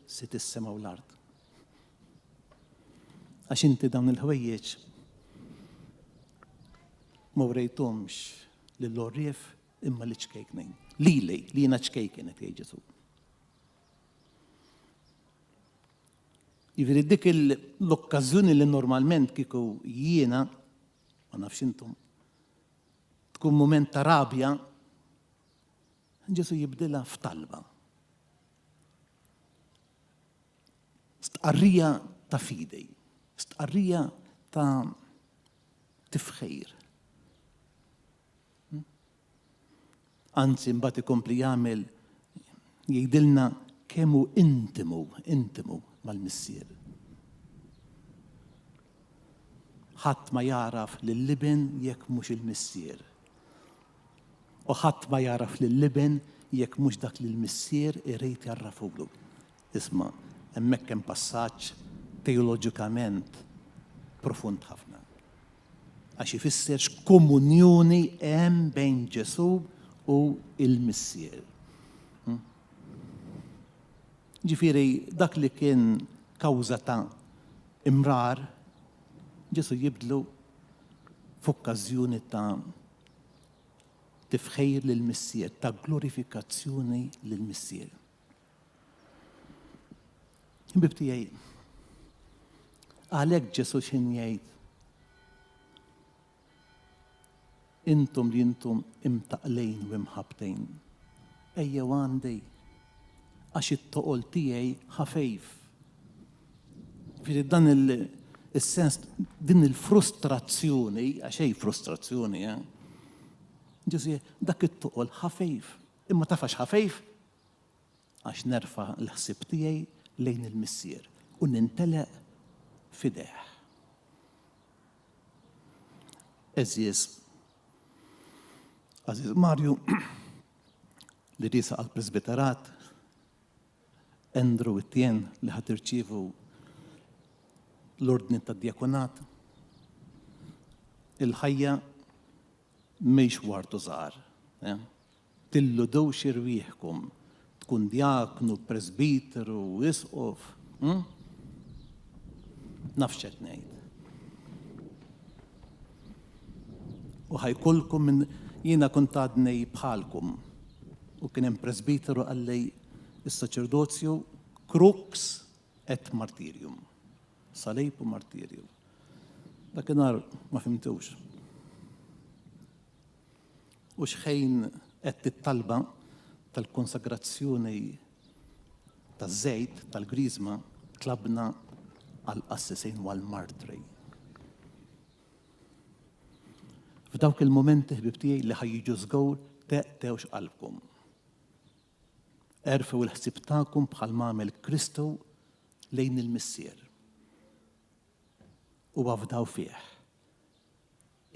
sit is-sema u l-ard. Għax inti dawn il-ħwejjeġ ma wrejthomx lill-orrief imma li ċkejknin. Li jiena ċkejken qed jgħid Ġesu. Jiġifieri dik l-okkażjoni li normalment kieku jiena ma nafx intom tkun mument ta' rabja, Ġesu jibdilha f'talba. Stqarrija ta' fidej, stqarrija ta' tifħir. Anzi, mbagħad ikompli jagħmel jgħidilna kemm hu intimu mal-Missier. Ħadd ma jaraf lill-liben jekk mhux il-Missier. U ħadd ma jaraf lill-liben jekk mhux dak li l-Missier irid jarrafulu. Isma' hemmhekk hemm passaġġ teoloġikament profund ħafna. Għax ifisser x'komunjoni hemm bejn Ġesu u il-Missier. Ġifieri dak li kien kawża ta' imrar, Ġesu jibdlu f'okkażjoni ta' tifħejr lill-Missier, ta' glorifikazzjoni lill-Missier. Ħbib tiegħi, għalhekk Ġesu x'in jgħid intom li intom imtaqlejn u imħabtejn. Ejjew għandi għax it-toqol tiegħi ħafejf. Ġifieri dan il-sens, din il-frustrazzjoni, għax hej frustrazzjoni, Ġesu dak it-toqol ħafejf. Imma tafax ħafejf? Għax nerfa' l-ħsieb tiegħi lejn il-Missier u ninteleq fideħ. Aziz Marju li risa għal-Presbiterat, Andrew Etienne li ħad irċievu l-ordni tad-djakonat, il-ħajja mhix wartu żgħar. Tilludux irwieħkom tkun djaknu, presbiteru, isqof. Nafx qed ngħid. U ħajkolkom minn jiena kont għadnej bħalkom u kien hemm presbiteru għallej is-saċerdozju crux et martyrium. Salejpu martyrium. Dakinhar ma fimtewx. U xejn qed tittalba tal-konsagrazzjoni taż-żejt tal-Griżma tlabna għall-qassisejn u għall-martri. F'dawk il-momenti ħbib tiegħi li ħajjiġu żgur teqtewx qalbkom. Erfew il-ħsieb tagħkom bħal m'għamel Kristu lejn il-Missier. U wafdaw fih.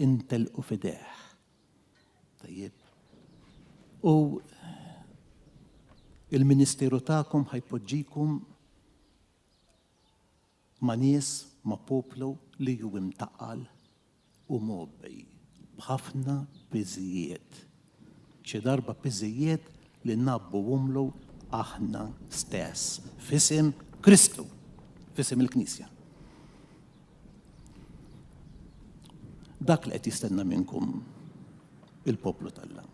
Intelqu fideħ. Tajjeb. U il-ministeru tagħkom ħajpoġġikom ma' nies ma' poplu li ju imtaqqal u mobbej b'ħafna biżijiet. Xi darba biżijiet li nabbu umlu aħna stess. F'isem Kristu, f'isem il-Knisja. Dak li qed jistenna minnkom il-poplu tal-Alla.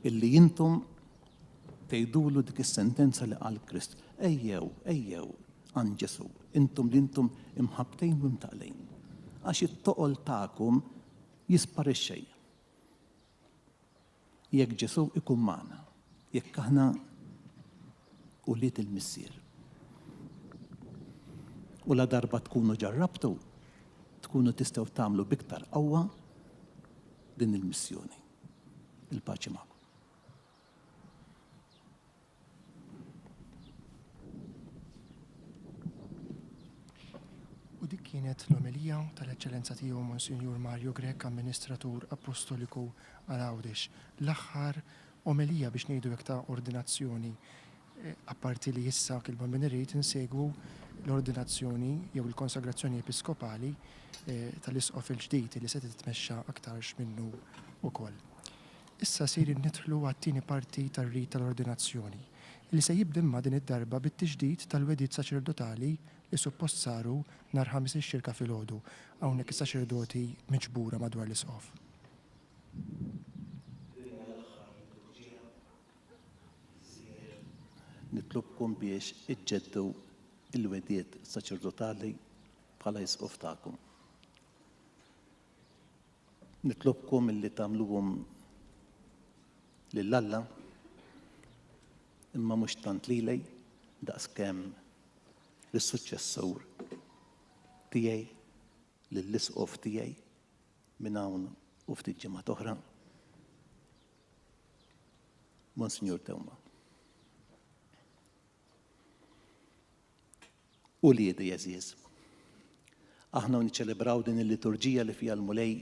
Illi intom tgħidulu dik is-sentenza li qal Krist. Ejjew għan Ġesu, intom li intom imħabtejn u imtaqlejn. Għax it-toqol tagħkom jisparixxej. Jekk Ġesu ikun magħna, jekk aħna ulied il-Missier. U la darba tkunu ġarrabtu, tkunu tistgħu tagħmlu biktar qawwa din il-missjoni. Il-paċi magħkom. U dik kienet l-omelija tal-Eċċellenza tiegħu Monsinjur Mario Grech, Amministratur Apostoliku għal Għawdex. L-aħħar omelija biex ngħidu hekk ta' ordinazzjoni. Apparti li issa kilba minn irrid insegwu l-ordinazzjoni jew il-konsagrazzjoni episkopali tal-isqof il-ġdid li se titmexxa aktarx minnu wkoll. Issa sir nidħlu għat-tieni parti tar-rit tal-ordinazzjoni. li se jibdimma din id-darba bit-tiġdid tal-wedid saċerdotali li suppost saru nhar ħamis ix-xirka filgħodu hawnhekk is-saċerdoti miġbura madwar l-isqof. Nitlobkom biex iġġeddu il-wedijiet saċerdotali bħala isqof tagħkom. Nitlobkom illi tagħmluhom lill-Alla imma mhux tant lilej daqskemm lis-suċċessur tiegħi lill-isqof tiegħi minn hawn u ftit ġimgħat oħra. Monsinjur Tewma. U liedi jeżiż. Aħna niċċelebraw din il-liturġija li fiha l-mulej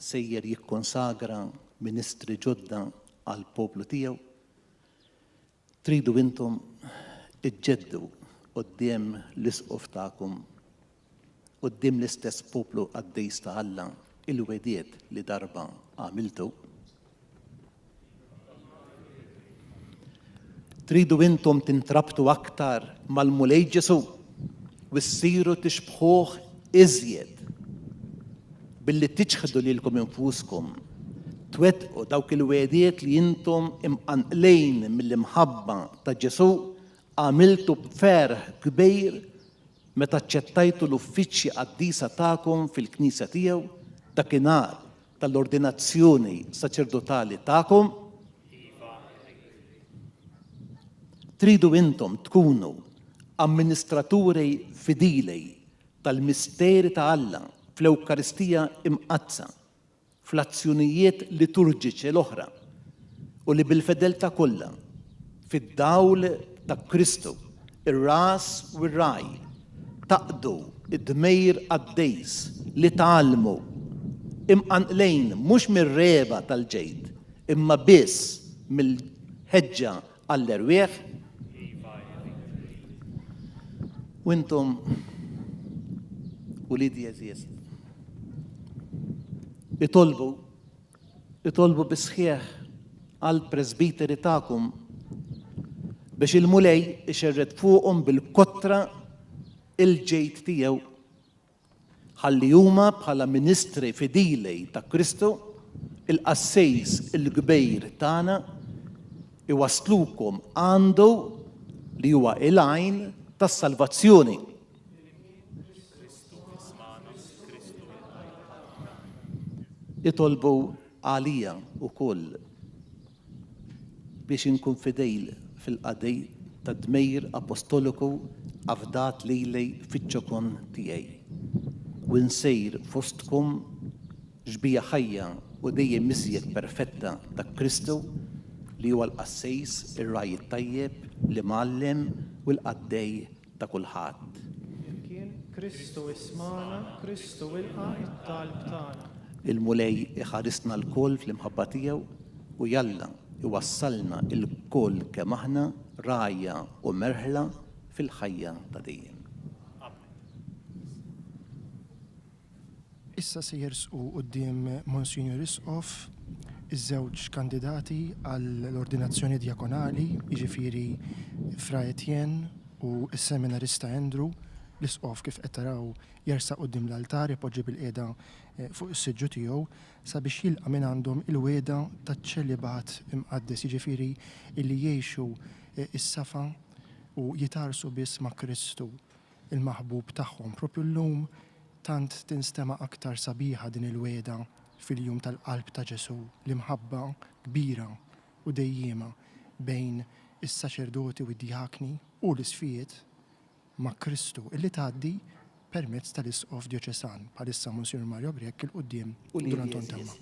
sejjer jikkonsagra ministri ġodda għal poplu tiegħu. Tridu intom iġġeddu quddiem l-isqof tagħkom, quddiem l-istess poplu għaddejs ta' Alla il-wedijiet li darba għamiltu. Tridu intom tintrabtu aktar mal-mulej Ġesu u ssiru tixbħuh iżjed billi tiġħdu lilkom infuskom, twettqu dawk il-wedijiet li intom imqanqlejn mill-imħabba ta' Ġesu għamiltu b'ferħ kbir meta aċċettajtu l-uffiċċji qaddisa tagħkom fil-Knisja tiegħu dakinhar tal-ordinazzjoni saċerdotali tagħkom. Tridu intom tkunu amministraturi fidilej tal-misteri ta' Alla fl-Ewkaristija imqazza, fl-azzjonijiet liturġiċi l-oħra u li bil-fedeltà kollha fid-dawl ta' Kristu, ir-ras u r-raj, taqdu id-dmejr għaddejs li tgħallmu imqanqlejn mhux mir-reba tal-ġejt, imma biss mill-ħeġġa għall-erwieħ. U intom uliedi jeżiż itolbu bisħieħ għal presbiteri tagħkom biex il-mulej ixerred fuqhom bil-kottra il-ġejt tiegħu ħalli huma bħala ministri fidilej ta' Kristu il-qassejs il-kbejr tagħna iwasslukom għandu li huwa il-għajn tas-salvazzjoni. Itolbu għalija wkoll biex inkun fidejl fil-qadej ta' dmejr apostoliku avdat lilej fiċ-ċokon tiegħi u nsejr fostkom ġbija ħajja u dejjem iżjed perfetta ta' Kristu li huwa l-qassejs ir-raj tajjeb li mgħallem u l-qaddej ta' kulħadd. Kien Kristu ismana, Kristu ilqa' it-talb tagħna. Il-mulej iħarisna l-koll fl-imħabba tiegħu u jalla iwassalna l-koll kemm aħna rajja u merħla fil-ħajja ta' dejjem. Issa se jersqu quddiem Monsinjur Isqof iż-żewġ kandidati għall-ordinazzjoni djakonali, jiġifieri Fra Etienne u s-seminarista Andrew. L-isqof kif qed taraw jersaq quddiem l-altar ipoġġi bil-qiegħda fuq is-siġġu tiegħu sabiex jilqa' minn għandhom il-wieda taċ-ċelibat imqaddes, jiġifieri illi jgħixu is-safa u jitarsu biss ma' Kristu, il-maħbub tagħhom. Propju llum tant tinstema' aktar sabiħa din il-wieda fil-jum tal-qalb ta' Ġesu li mħabba kbira u dejjema bejn is-saċerdoti u d-diakni u l-isfijiet ma' Kristu illi tgħaddi permezz tal-isqof djoċesan bħalissa Monsignor Mario Grech il-qudiem durant Tewma.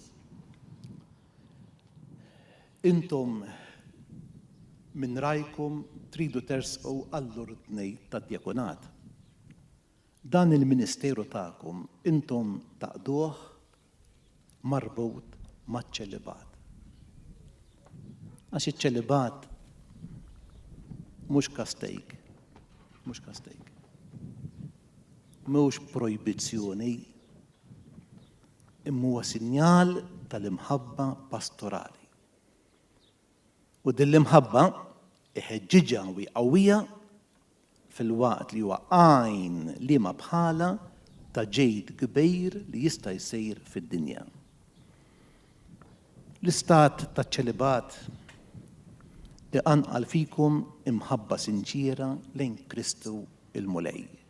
Intom minn rajkom tridu tersqu għall-ordni tad-djakonat. Dan il-ministeru tagħkom intom taqduh marbut maċ-ċelibat. Għax iċ-ċelibat mhux kastejk, mhux projbizzjoni, imma huwa sinjal tal-imħabba pastorali. U din l-imħabba iħeġġiġha u jqawwija fil-waqt li huwa għajn li ma bħala ta' ġejt kbir li jista' jsir fid-dinja. L-istat ta' ċelibat iqanqal fikum imħabba sinċira lejn Kristu il-Mulej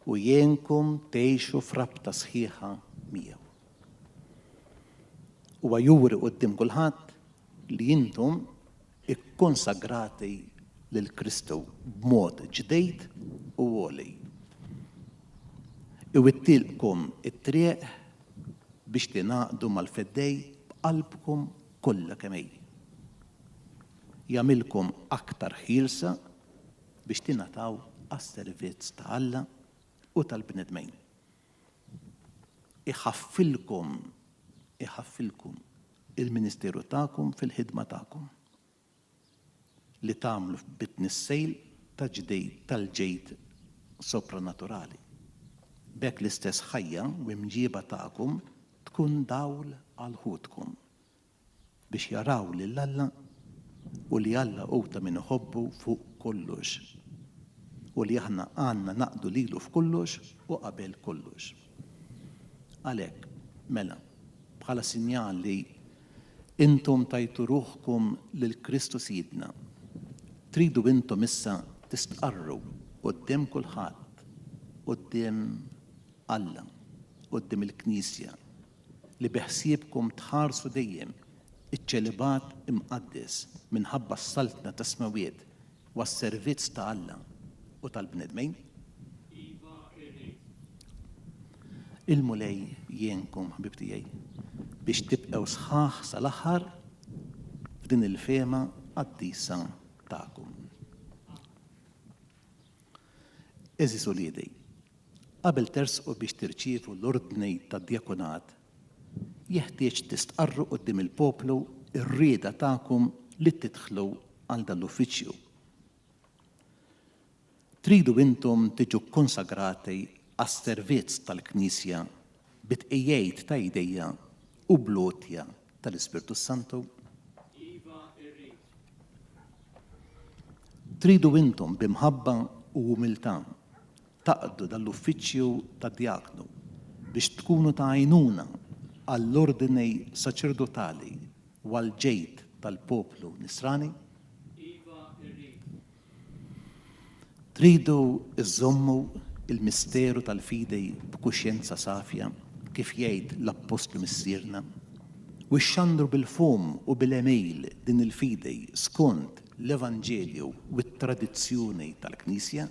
u jenkom tgħixu f'rabta sħiħa miegħu. Huwa juri quddiem kulħadd li intom ikkonsagrati lil Kristu b'mod ġdejt u għoli. Iwittilkom it-triq biex tingħaqdu mal-Fiddej b'qalbkom kollha kemm hi. Jagħmilkom aktar ħielsa biex tingħataw għas-servizz ta' Alla u tal-bnedmejn. Iħaffilkom il-ministeru tagħkom fil-ħidma tagħkom li tagħmlu bitni s-sejl ta' ġdejt tal-ġejt sopranaturali. B'hekk l-istess ħajja u mġiba tagħkom tkun dawl għal ħudkom biex jaraw lil Alla u li Alla huwa min iħobbu fuq kollox u li aħna għandna naqdu lilu f'kollox u qabel kollox. Għalhekk, mela, bħala sinjal li intom tajtu ruħkom lil Kristu Sidna, tridu intom issa tistqarru quddiem kulħadd, quddiem Alla, quddiem il-Knisja, li beħsiebkom tħarsu dejjem iċ-ċelibat imqaddes minħabba s-saltna ta' smawiet u s-servizz ta' Alla u tal-bnedmejn. Il-Mulej jenkom, ħbib tiegħi, biex tibqgħu sħaħ sal-aħħar f'din il-fema qaddisa tagħkom. Eżis uliedej, qabel tersqu biex tirċievu l-ordni tad-djakunat, jeħtieġ tistqarru quddiem il-poplu ir-rieda tagħkom li tidħlu għal dan l-uffiċċju. Tridu intom tiġu konsagrati għas-servizz tal-Knisja bitqejjejt ta' idejja u blotja tal-Ispirtu Santu. Tridu intom bimħabba u umiltà taqdu dal-uffiċċju tad-djaknu biex tkunu ta' għajnuna għall-ordini saċerdotali u għall-ġejt tal-poplu Nisrani. Tridu iżommu il-misteru tal-fidej b'kuxjenza safja kif jgħid l-Apostlu missierna u xxandru bil-fom u bil-emejl din il-fidej skont l-Evanġelju u t-tradizzjoni tal-Knisja.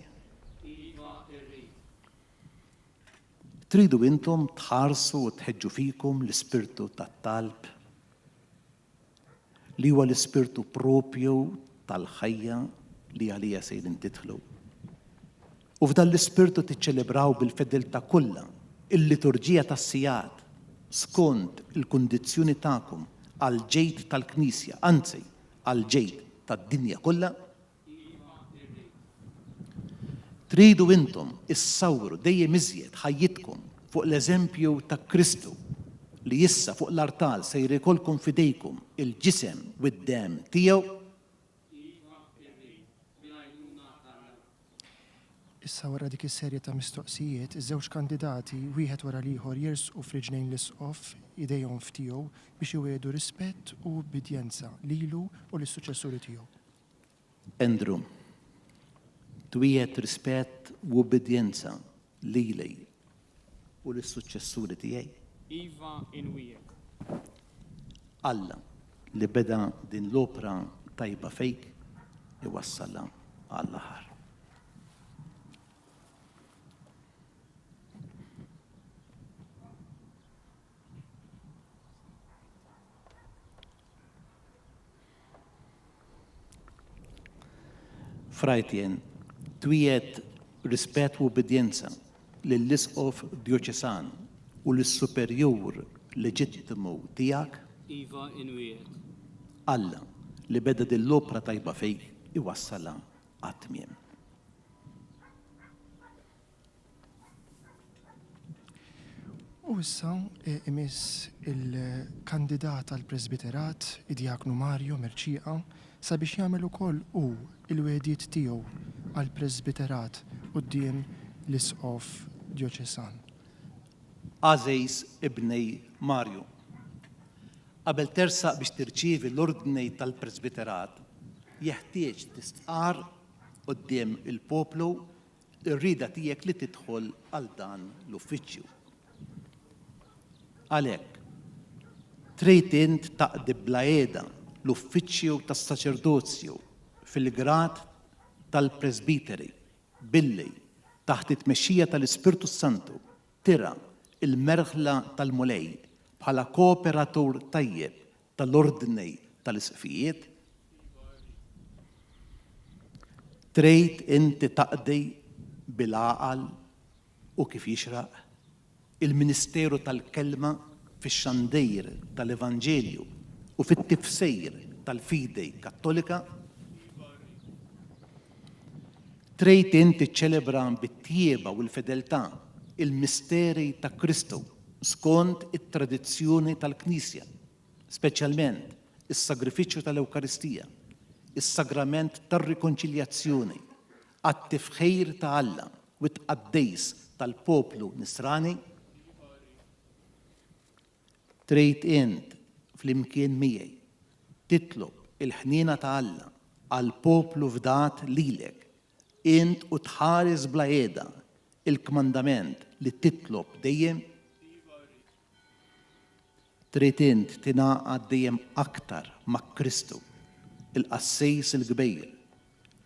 Tridu intom tħarsu u tħeġġu fikum l-ispirtu tat-talb li huwa l-ispirtu propju tal-ħajja li għalija sejrin titħlu. U f'dan l-ispirtu tiċċelebraw bil-fedeltà kollha il-liturġija tas-sigħat skont il-kundizzjoni tagħkom għal ġejt tal-Knisja, anzi għal ġejt tad-dinja kollha. Tridu intom issawru dejjem iżjed ħajjitkom fuq l-eżempju ta' Kristu li issa fuq l-artal se jrikolkom fidejkom il-ġisem u d-dem tiegħu. Issa wara dik is-serje ta' mistoqsijiet, iż-żewġ kandidati wieħed wara l-ieħor jersqu f'riġnejn l-isqof idejhom f'tiegħu biex iwedu rispett u bidjenza lilu u lis-suċessuri tiegħu. Andrew, twiet rispett u bidjenza lili u lis-suċessuri tiegħi. Iva inwijek. Alla li beda din l-opra tajba fejk iwassala għall-aħħar. Frajtjen, twiet rispett u obedjenza lill-isqof dioċesan u lis-superjur leġittimu tiegħek. Iva inwijek. Alla li beda din l-opra tajba fejk iwassala għat-tmiem. U issa imiss il-kandidat għal presbiterat id-Djaknu Mario Merċieqa sabiex jagħmel ukoll il-wedijiet tiegħu għall-Presbiterat quddiem l-Isqof Djoċesan. Għażejs ibnej Marju. Qabel tersaq biex tirċievi l-ordni tal-Presbiterat, jeħtieġ tistqar quddiem il-poplu ir-rieda tiegħek li tidħol għal dan l-uffiċċju. Għalhekk, trid int taqdi bla għeda l-uffiċċju tas-saċerdozju fil-grad tal-Presbiteri billi taħt it-tmexxija tal-Ispirtu Santu tira il-merħla tal-mulej bħala kooperatur tajjeb tal-ordni tal-isqfijiet. Trid inti taqdi bil-għaqal u kif jixraq il-Ministeru tal-Kelma fix-xandejr tal-Evanġelju u fit-tifsejr tal-fidej Kattolika. Trid inti ċċelebra bit-tjieba u l-fedeltà il-misteri ta' Kristu skont it-tradizzjoni tal-Knisja, speċjalment is-sagrifiċċju tal-Ewkaristija, is-sagrament tar-rikonċiljazzjoni, għat-tifħir ta' Alla u t-qaddejs tal-poplu Nisrani. Trid int flimkien miegħi titlob il-ħniena ta' Alla għal poplu fdat lilek int u tħares bla għeda il-kmandament li titlob dejjem. Trid int tingħaqad dejjem aktar ma' Kristu, il-qassejs il-kbejr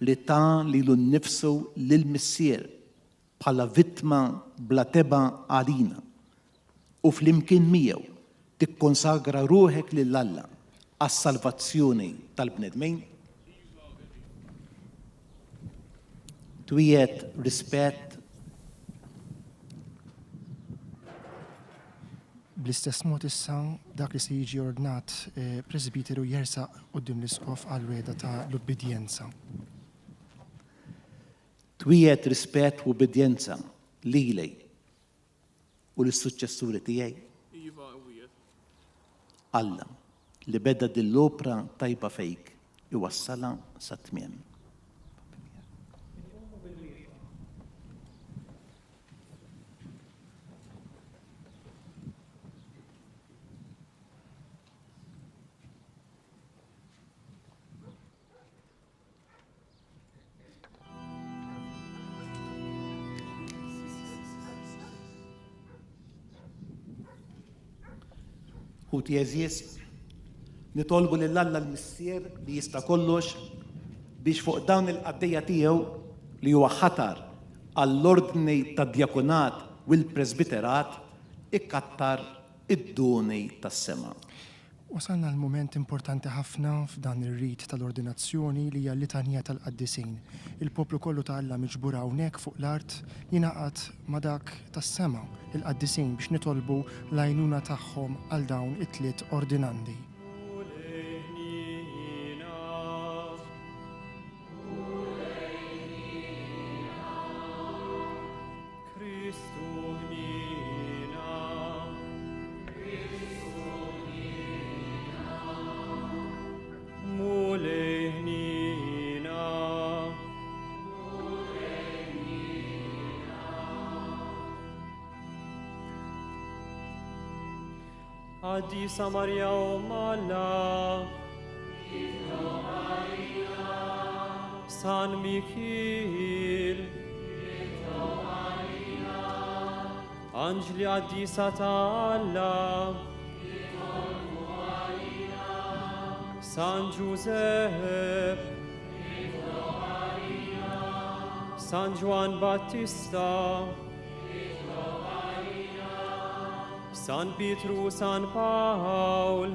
li ta' lilu nnifsu lill-Missier bħala vittma bla teba għalina u flimkien miegħu tikkonsagra ruħek lil Alla għas-salvazzjoni tal-bnedmin. Twiet rispett Bl-istess mod issa dak li se jiġi ordnat Presbiteru jersaq quddiem l-Isqof għal-weda ta' l-obbedjenza. Twiet rispett u obbedjenza lili u l-suċċessuri tiegħi. Alla li beda dill-opra tajba fejk iwassala sa tmiem. Ħuti eżies, nitolbu lil Alla l-Missier li jista' kollox biex fuq dawn il-qaddejja tiegħu li huwa ħatar għall-ordni tad-djakunat u l-Presbiterat ikkattar id-duni tas-sema. Wasalna l-moment importanti ħafna f'dan ir-rit tal-ordinazzjoni li hija l-litanija tal-qaddisin. Il-poplu kollu ta' Alla miġbura hawnhekk fuq l-art jingħaqad ma' dak tas-sema, il-qaddisin biex nitolbu l-għajnuna tagħhom għal dawn it-tliet ordinandi. Addi Samaria o Malla, San Michil, Angeli addi Satalla, San Giuseppe, San Juan Battista, San Pietru, San Paul,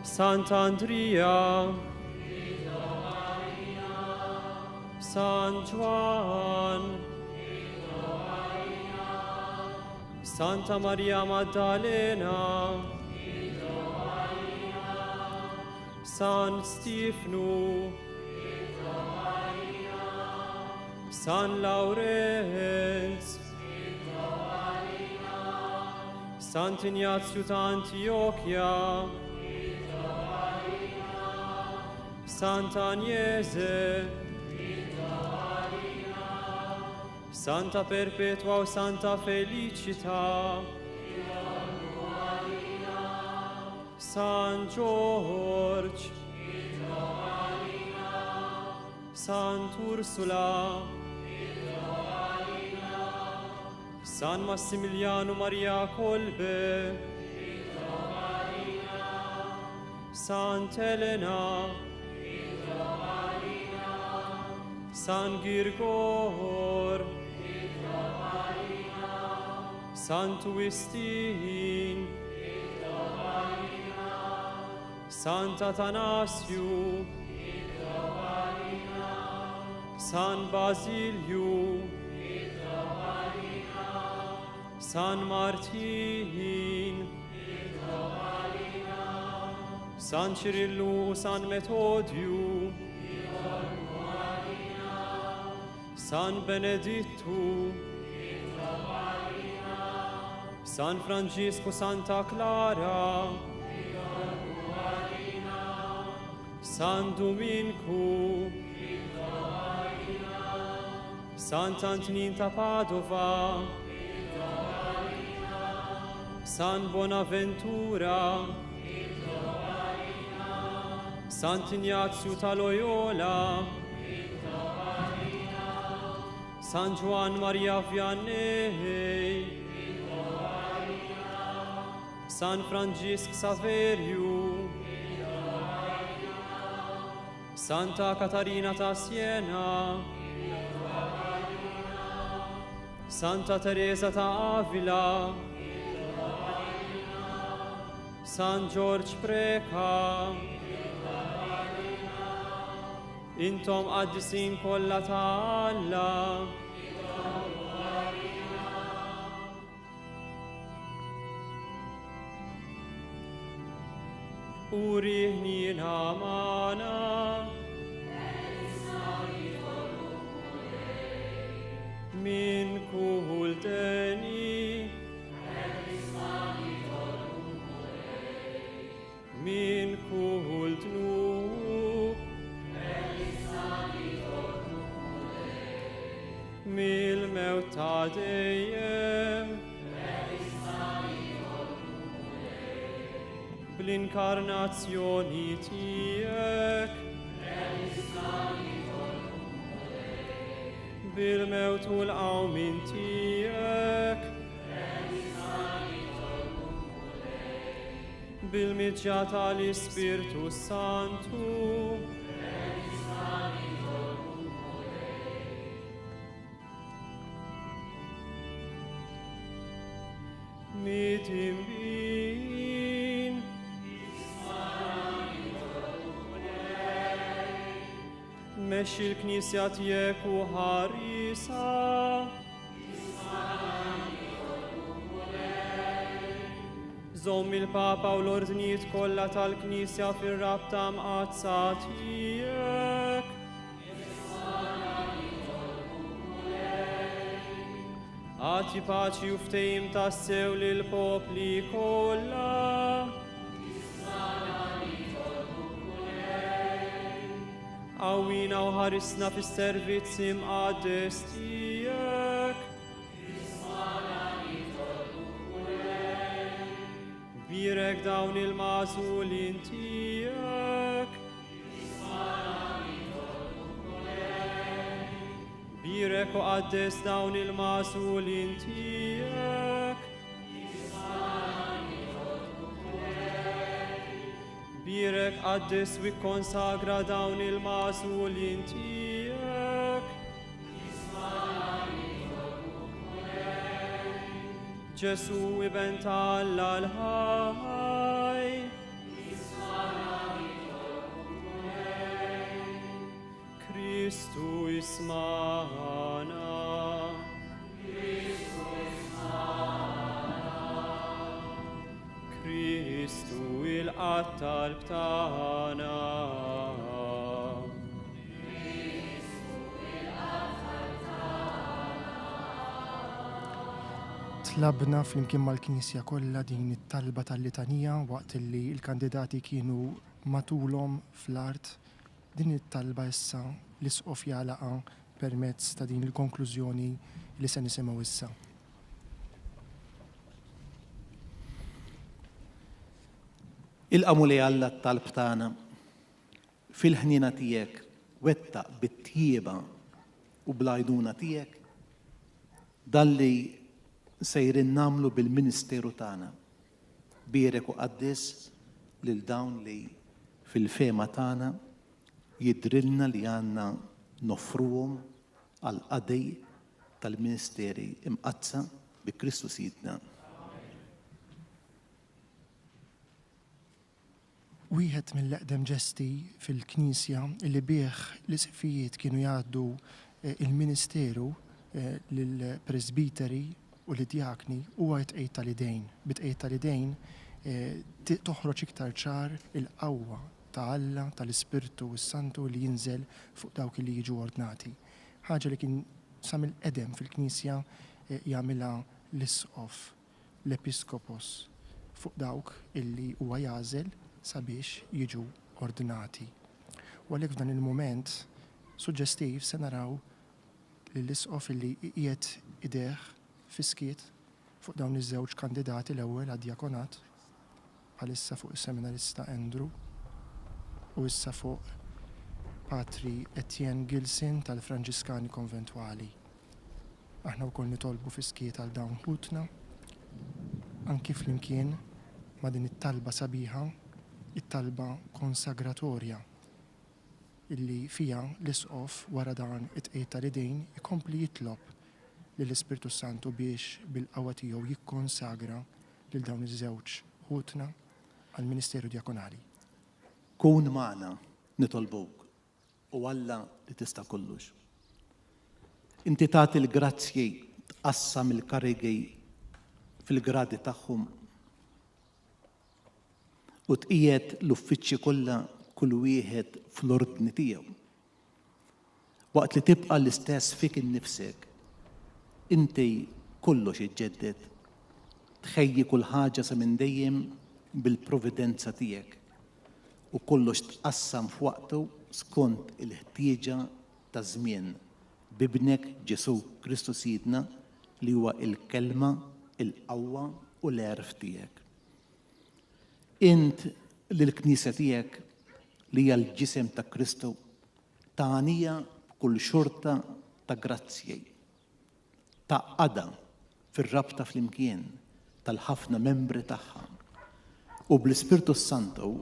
Sant'Andrea, San Juan, Santa Maria Maddalena, San Stefano, San Laurenz, Sant'Ignazio d'Antiochia, Santa Agnese, Santa Perpetua o Santa Felicita, San George, Sant'Ursula, San Massimiliano Maria Kolbe, Sant'Elena, San Girgor, Sant'Uistin, Sant'Atanasio, San Basilio, San Martin, San Cirillo, San Metodio, San Benedetto, San Francisco, Santa Clara, San Domenico, Sant'Antonin Padova, San Bonaventura, Sant'Ignazio Loyola, San Juan Maria Vianney, San Francisco Saverio, Santa Catarina da Siena, Santa Teresa da Avila, San George Preca, intom qaddisin kollha ta' Alla, u riħnina magħna min kull deni, min kull dnub, mil-mewt ta' dejjem, bl-inkarnazzjoni tiegħek, bil-mewt u l-qawmin tiegħek, bil-miġġa tal-Ispirtu Santu, mitimbin, mexxi l-Knisja tiegħek u ħarisa, żomm il-Papa u l-ordnijiet kollha tal-Knisja fir-rabta mqazza tiegħek, għati paċi u ftehim tassew lill-popli kollha. Għawina u ħarisna fis-servizzi mqaddes tiegħek. Birek dawn il-magħżulin tiegħek. Birek u qaddes dawn il-magħżulin tiegħek. Birek qaddes u ikkonsagra dawn il-magħżulin tiegħek. Ġesu iben ta' Alla l-ħaj. Kristu ismana. Kristu il-qattal b'tagħna. Tlabna flimkien mal-Knisja kollha din it-talba tal-litanija waqt li l-kandidati kienu matulhom fl-art din it-talba issa l-isqof jalaqa permezz ta' din il-konklużjoni li se nisimgħu issa. Il-qamu li Alla t-talb tagħna fil-ħnina tiegħek wettaq bit-tjieba u bl-għajduna tiegħek dalli sejrin namlu bil-ministeru tagħna bierek u qaddis lil dawn li fil-fema tagħna jidrilna li għandna nofruhom għal qadej tal-ministeri imqazza bi Kristu Sidna. Wieħed mill-eqdem ġesti fil-Knisja li bih l-isqifijiet kienu jgħaddu il-ministeru lill-presbiteri u l-djakni huwa t-tqejt tal-idejn. Bit-tqejt tal-idejn toħroġ iktar ċar il-qawwa ta' Alla, tal-Ispirtu Santu li jinżel fuq dawk li jiġu ordnati. Ħaġa li kien sa mill-qedem fil-Knisja jagħmilha l-isqof, l-episkopos fuq dawk illi huwa jagħżel sabiex jiġu ordinati. U għalhekk f'dan il-mument suġġestiv se naraw li l-isqof illi qiegħed idejh fiskiet fuq dawn iż-żewġ kandidati l-ewwel għad-djakonat bħalissa fuq is-seminarista Andrew u issa fuq Patri Etienne Gilson tal-Franġiskani Konventwali. Aħna wkoll nitolbu fiskiet għal dawn ħutna anki flimkien ma' din it-talba sabiħa, it-talba konsagratorja illi fija l-isqof wara dan it-tqejt tal-idejn ikompli jitlob lill-Ispirtu Santu biex bil-qawwa tiegħu jikkonsagra lil dawn iż-żewġ ħutna għall-Ministeru Djakonali. Kun magħna nitolbuk u Alla li tista' kollux. Inti tagħti l-grazzji tqassam il-karigi fil-gradi tagħhom u tqiegħed l-uffiċċji kollha kull wieħed fl-ordni tiegħu. Waqt li tibqa' l-istess fik innifsek, inti kollox iġġedded, tħejji kull ħaġa sa minn dejjem bil-providenza tiegħek u kollox tqassam f'waqtu skont il-ħtieġa ta' żmien bibnek Ġesu Kristu Sidna li huwa il-kelma, il-qawwa u l-għerf tiegħek. Int lill-Knisja tiegħek li hija l-ġisem ta' Kristu tagħnija b'kull xorta ta' grazzji, ta' qada fir-rabta flimkien tal-ħafna membri tagħha u bl-Ispirtu Santu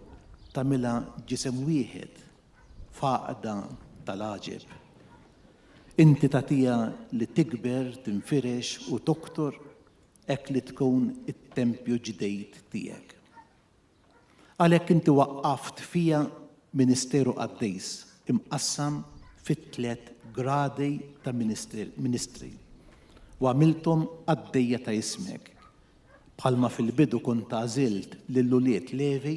tagħmilha ġisem wieħed faqda tal-għaġeb. Inti tagħtiha li tikber, tinfirex u toktor hekk li tkun it-tempju ġdejt tiegħek. Għalhekk inti waqqaft fija ministeru qaddejs imqassam fit-tliet gradi ta' ministri u għamilthom għaddejja ta' ismek bħalma fil-bidu kont għażilt lill-uliet Levi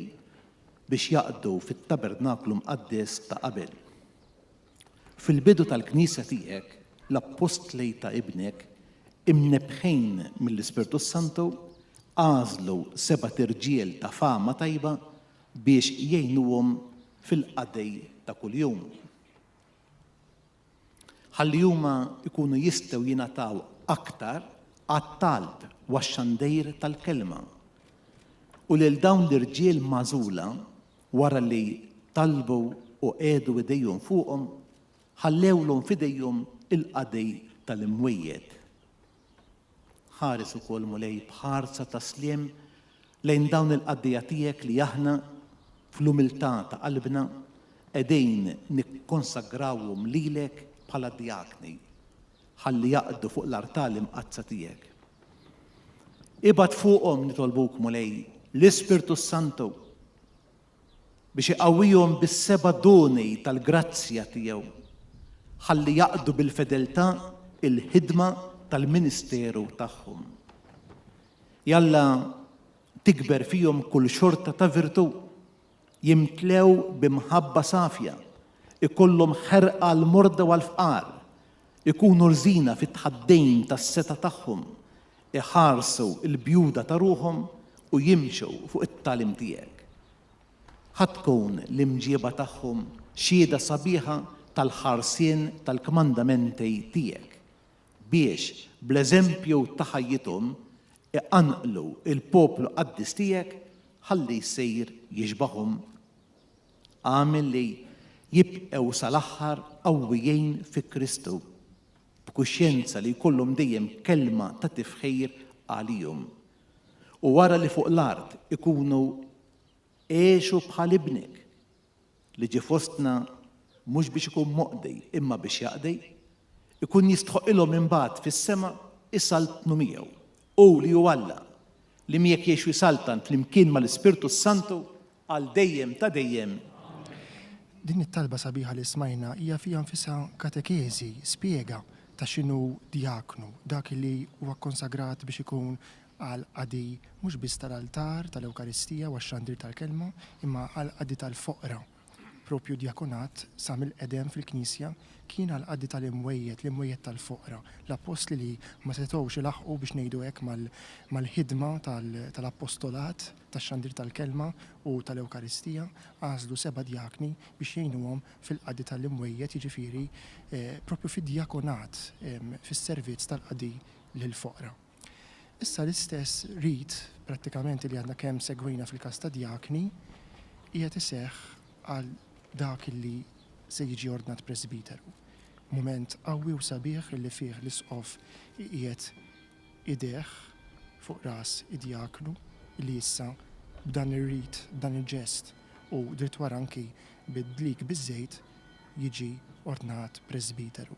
biex jaqdu fit-tabernaklu mqaddes ta' qabel. Fil-bidu tal-Knisja tiegħek l-Apostli ta' ibnek imnebħejn mill-Ispirtu Santu għażlu 7 irġiel ta' fama tajba biex jgħinuhom fil-qadej ta' kuljum. Ħalli huma jkunu jistgħu jingħataw aktar għat-talb wax-xandejr tal-kelma. U lil dawn l-irġiel magħżula wara li talbu u qiegħdu idejhom fuqhom ħallewlhom f'idejhom il-qadej tal-imwejjed. Ħares ukoll mulej bħarsa ta' sliem lejn dawn il-qaddija tiegħek li aħna fl-umiltà ta' qalbna qegħdin nikkonsagrawhom lilek bħala djakni ħalli jaqdu fuq l-artal imqazza tiegħek. Ibad fuqhom nitolbuk mulej l-Ispirtu Santu biex iqawwihom bis-7 doni tal-grazzja tiegħu ħalli jaqdu bil-fedeltà il-ħidma tal-ministeru tagħhom. Jalla tikber fihom kull xorta ta' virtu, jimtlew bimħabba safja, ikollhom ħerqa l-morda u l-fqar, ikunu rżina fit-tħaddejn tas-seta tagħhom, iħarsu l-bjuda ta' ruhom u jimxu fuq it-talim tiegħek. Ħadd tkun l-imġieba tagħhom xieda sabiħa tal-ħarsien tal-kmandamenti tiegħek biex bl-eżempju ta' ħajjithom iqanqlu il-poplu qaddis tiegħek ħalli jsir jiġbahom. Għamel li jibqgħu sal-aħħar qawwijin fi Kristu b'kuxjenza li jkollhom dejjem kelma ta' tifħir għalihom. U wara li fuq l-art ikunu għexu bħal ibnek li ġie fostna mhux biex ikun moqdej imma biex jaqdej, ikun jistħoqilhom imbagħad fis-sema isaltnu miegħu. U li hu Alla li miegħek jgħixu jsaltan flimkien mal-Ispirtu Santu għal dejjem ta' dejjem. Din it-talba sabiħa li smajna hija fiha nfisha katekeżi, spjega ta' x'inhu diaknu, dak li huwa konsagrat biex ikun għal qadi mhux biss tal-altar tal-Ewkaristija u għax-xandir tal-kelma, imma għal qadi tal-foqra. Propju diakonat sa mill-qedem fil-Knisja kien għal qadi tal-imwejjed, l-imwejjed tal-foqra. L-apostli li ma setgħux ilaħqu biex ngħidu hekk mal-ħidma tal-apostolat tax-xandir tal-kelma u tal-Ewkaristija għażlu 7 diakni biex jgħinuhom fil-qadi tal-imwejjed, jiġifieri propju fid-diakonat, fis-servizz tal-qadi lill-foqra. Issa l-istess rit prattikament li għandna kemm segwejna fil-każ ta' diakni qiegħed iseħħ għal dak li se jiġi ordnat presbiteru. Mument qawwi u sabiħ li fih l-isqof qiegħed ideħ fuq ras id-diaknu li issa b'dan ir-rit, b'dan il-ġest u dritt wara anki bid-dlik biż-żejt jiġi ordnat presbiteru.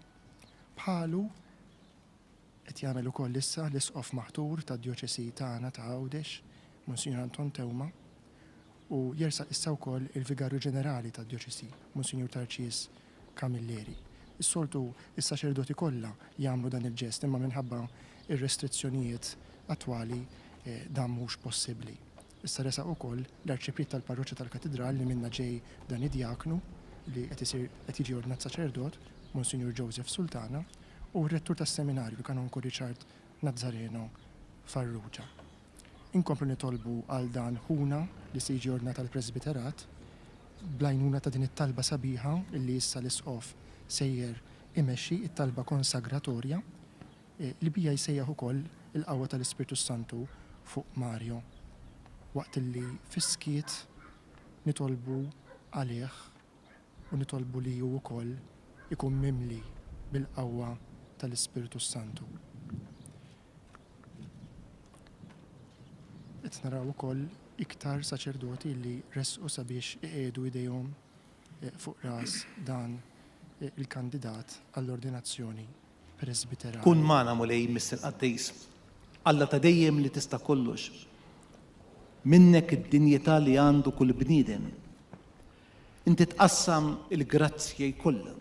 Bħalu qed jagħmel ukoll issa l-isqof maħtur tad-djoċesi tagħna ta' Għawdex, Monsignor Anton Tewma, u jersaq issa wkoll il-Vigarju Ġenerali tad-Djoċesi, Monsignor Tarċis Kamilleri. Is-soltu is-saċerdoti kollha jagħmlu dan il-ġest imma minħabba ir-restrizzjonijiet attwali dan mhux possibbli. Issa resaq ukoll l-Arċipriet tal-Parroċċja tal-Katedral li minna ġej dan id-diaknu li qed jiġi ordnat saċerdot, Monsignor Joseph Sultana, u r-rettur tas-seminarju Kanonku Richard Nazzareno Farrugia. Inkomplu nitolbu għal dan ħuna li se jiġi ordnat tal-Presbiterat blajnuna ta' din it-talba sabiħa illi issa l-isqof sejjer imexxi it-talba konsagratorja li bija jsejjaħ ukoll il-qawwa tal-Ispirtu Santu fuq Mario waqt illi fiskiet nitolbu għalih u nitolbu li hu wkoll ikun mimli bil-qawwa tal-Ispirtu Santu. Qed naraw ukoll iktar saċerdoti li resqu sabiex iqiegħdu idejhom fuq ras dan il-kandidat għall-ordinazzjoni presbiterali. Kun magħna mulej Mister Qaddejs, Alla ta' dejjem li tista' kollox. Minnek id-dinjità li għandu kull bniedem. Inti tqassam il-grazzji kollha.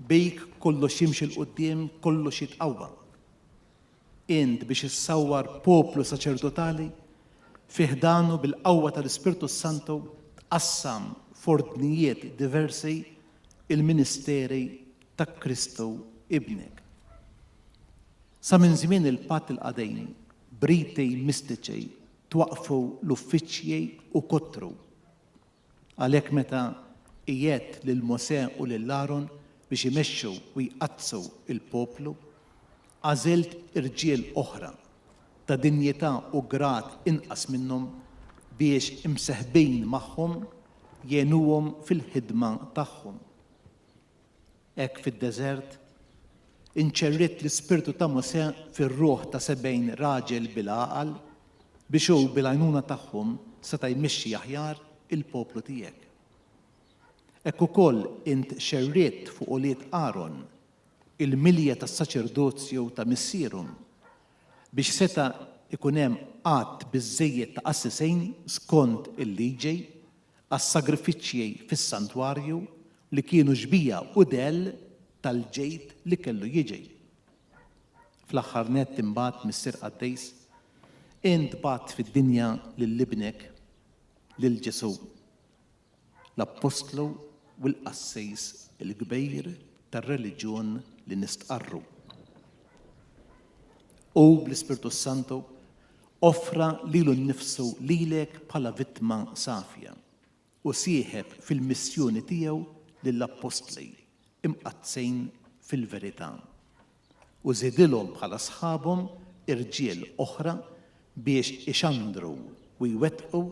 Bejk kollox jimxi l-qudiem, kollox jitqawwa. Int biex issawwar poplu saċerdotali fiħdanu bil-qawwa tal-Ispirtu Santu tqassam f'ordnijiet diversi il-ministeri ta' Kristu ibnek. Sa minn żmien il-Patt il-qadejn, britej mistiċi twaqfu l-uffiċċji u kottru. Għalhekk meta qiegħed lil Mosè u lil Aaron biex imexxu u jqazzu il-poplu, għażilt irġiel oħra ta' dinjità u grad inqas minnhom biex imseħbin magħhom jgħinuhom fil-ħidma tagħhom. Hekk fid-deżert inċerriet l-Ispirtu ta' Mosè fir-ruħ ta' 70 raġel bil-għaqal biex hu bil-għajnuna tagħhom seta' jmexxi aħjar il-poplu tiegħek. Hekk ukoll int xerriet fuq uliet Aaron il-milja tas-saċerdozju ta' missierhom biex seta' ikun hemm qatt biżżejjed ta' qassisejn skont il-liġi għas-sagrifiċċji fis-santwarju li kienu ġbija udell tal-ġejt li kellu jiġi. Fl-aħħar nett imbagħad Mister Qaddejs, int bagħt fid-dinja lil-ibnek lil Ġesu, l-Apostlu u l-Qassis il-kbejr tar-reliġjon li nistqarru. U bl-Ispirtu Santu offra lilu nnifsu lilek bħala vittma safja u sieħeb fil-missjoni tiegħu lill-apostli imqazzejn fil-verità u żidilhom bħala sħabhom irġiel oħra biex ixandru u jwettqu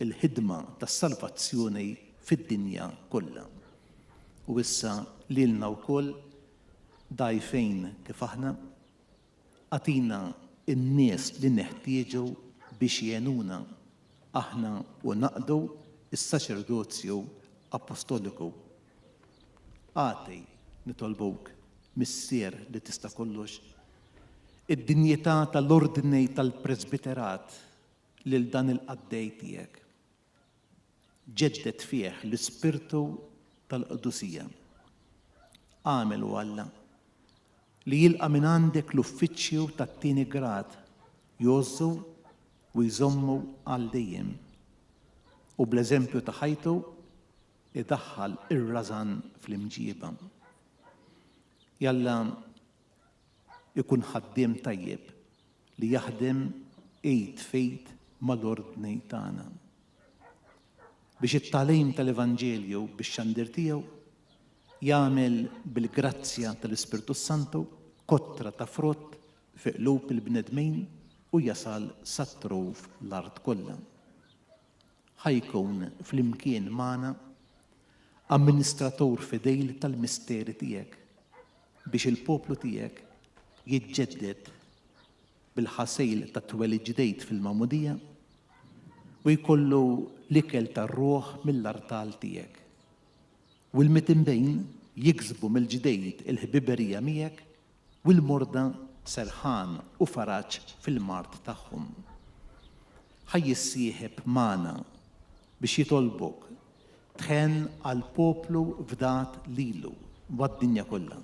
il-ħidma tas-salvazzjoni fid-dinja kollha. U issa lilna wkoll dgħajfejn kif aħna għatina n-nies li neħtieġu biex jgħinuna aħna u naqdu is-saċerdozju apostoliku. Għati nitolbuk missier li tista' kollox id-dinjità tal-ordni tal-presbiterat lil dan il-qaddej tiegħek. Ġeddet fih l-ispirtu tal-qdusija. Għamel u Alla li jilqa' minn għandek l-uffiċċju tat-tieni grad jgħozzu u jżommu għal dejjem. U bl-eżempju ta' ħajtu idaħħal ir-rażan fl-imġieba. Jalla ikun ħaddiem tajjeb li jaħdem ejt fejt mal-ordni tagħna. Biex it-tagħlim tal-Evanġelju bix-xandir tiegħu jagħmel bil-grazzja tal-Ispirtu Santu kottra ta' frott fi qlub il-bnedmin u jasal sat-truf l-art kollha. Ħajkun flimkien magħna amministratur fidejl tal-misteri tiegħek biex il-poplu tiegħek jiġġedded bil-ħasejl ta' twelid ġdejt fil-Magħmudija u jkollu l-ikel tar-ruħ mill-artal tiegħek. U l-mitinbejn jiksbu mill-ġdejt il-ħbiberija miegħek u l-morda serħan u faraġġ fil-mart tagħhom. Ħajjissieħeb magħna biex jitolbok tħen għal poplu fdat lilu wad-dinja kollha.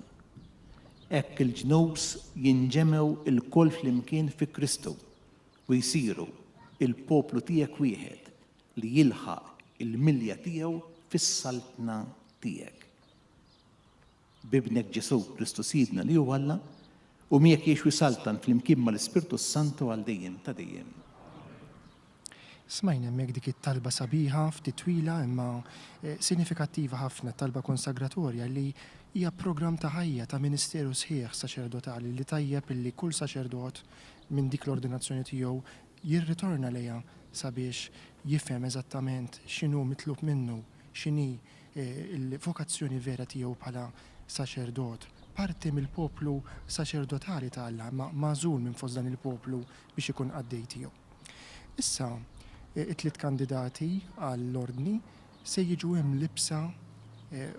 Hekk il-ġnus jinġemew il-koll flimkien fi Kristu u jsiru il-poplu tiegħek wieħed li jilħaq il-milja tiegħu fis-saltna tiegħek. Bibnek Ġesu Kristu Sidna li hu Alla u miegħek jgħix saltan flimkien mal-Ispirtu Santu għal dejjem ta' dejjem. Smajna hemmhekk dik it-talba sabiħa ftit twila imma sinifikattiva ħafna talba konsagratorja li hija programm ta' ħajja ta' ministeru sħiħ saċerdotali li tajjeb illi kull saċerdot minn dik l-ordinazzjoni tiegħu jirritorna lejha sabiex jifhem eżattament x'inhu mitlub minnu, x'inhi l-vokazzjoni vera tiegħu bħala saċerdot. Parti mill-poplu saċerdotali ta' Alla magħżul minn fost dan il-poplu biex ikun qaddej tiegħu. Issa it-tliet kandidati għall-ordni se jiġu hemm libsa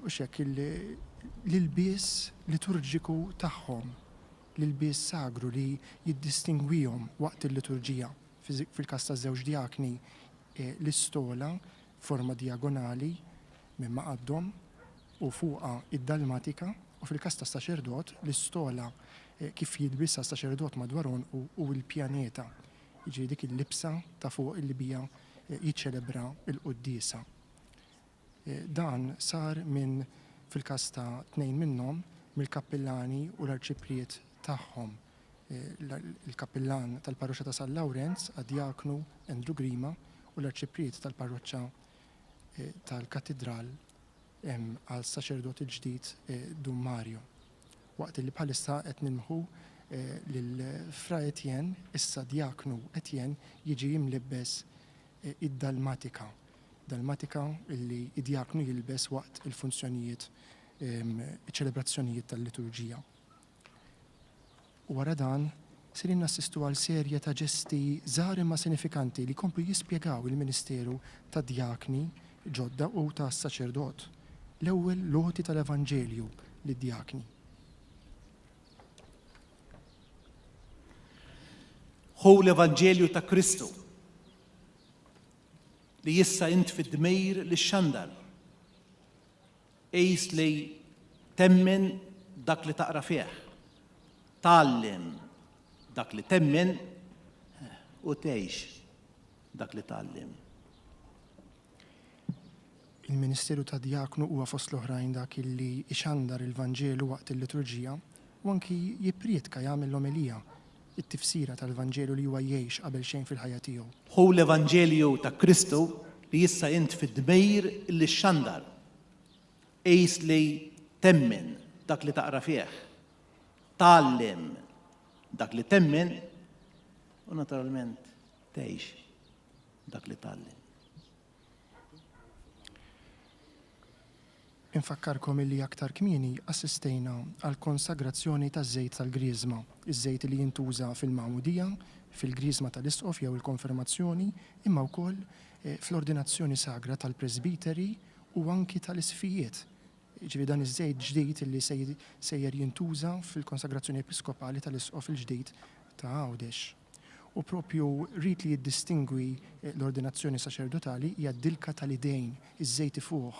u xekk l-ilbies liturġiku tagħhom, l-ilbies sagru li jiddistingwihom waqt il-liturġija. Fil-każ taż-żewġ diakni l-istola forma diagonali minn maqaddhom u fuqha id-dalmatika u fil-każ ta' saċerdot l-istola kif jilbisha saċerdot madwarhom u l-pjaneta. Jiġri dik il-libsa ta' fuq il bija jiċċelebra il-qudiesa. Dan sar minn fil-każ ta' tnejn minnhom mill-kappellani u l-arċipriet tagħhom. Il-kappellan tal-parroċċa ta' San Lawrenz għad-diaknu Andrew Grima u l-arċipriet tal-parroċċa tal-katedral għal saċerdot il-ġdid Dum Mario. Waqt li bħalissa qed nimħu lil-Fra Etienne, issa diaknu Etienne jiġi jimlibbes id-dalmatika. Dalmatika illi id-diaknu jilbes waqt il-funzjonijiet, iċ-ċelebrazzjonijiet tal-liturġija. Wara dan, sirin nassistu għal serje ta' ġesti żgħar imma sinifikanti li komplu jispjegaw il-ministeru ta' diakni ġodda u ta' saċerdot. L-ewwel loti tal-Evanġelju lid-diakni. Hu l-Evanġelju ta' Kristu li jissa int fid-dmejr li xandar. Ejs li temmen dak li taqra fih. Tallem dak li temmen u tgħix dak li tallem. Il-Ministeru ta' Diaknu huwa fost l-oħrajn dak illi ixandar il-Vanġelu waqt il-liturġija u anki jipprietka jagħmel l-omelija, it-tifsira tal-Vanġelu li huwa jgħix qabel xejn fil-ħajja tiegħu. Hu l-Evanġelju ta' Kristu li issa int fid-dmejr li xandar. Ejs li temmen dak li taqra fih. Tallem dak li temmen u naturalment tgħix dak li tallem. Infakkarkom illi aktar kmieni assistejna għal konsagrazzjoni taż-żejt tal-griżma, iż-żejt li jintuża fil-mawdija, fil-griżma tal-isqof jew il-konfirmazzjoni, imma wkoll fl-ordinazzjoni sagra tal-presbiteri u anki tal-isfijiet. Ġifieri dan iż-żejt ġdid illi sejjer jintuża fil-konsagrazzjoni episkopali tal-isqof il-ġdid ta' Għawdex. U propju rrid li jiddistingwi l-ordinazzjoni saċerdotali hija d-dilka tal-idejn, iż-żejt fuq,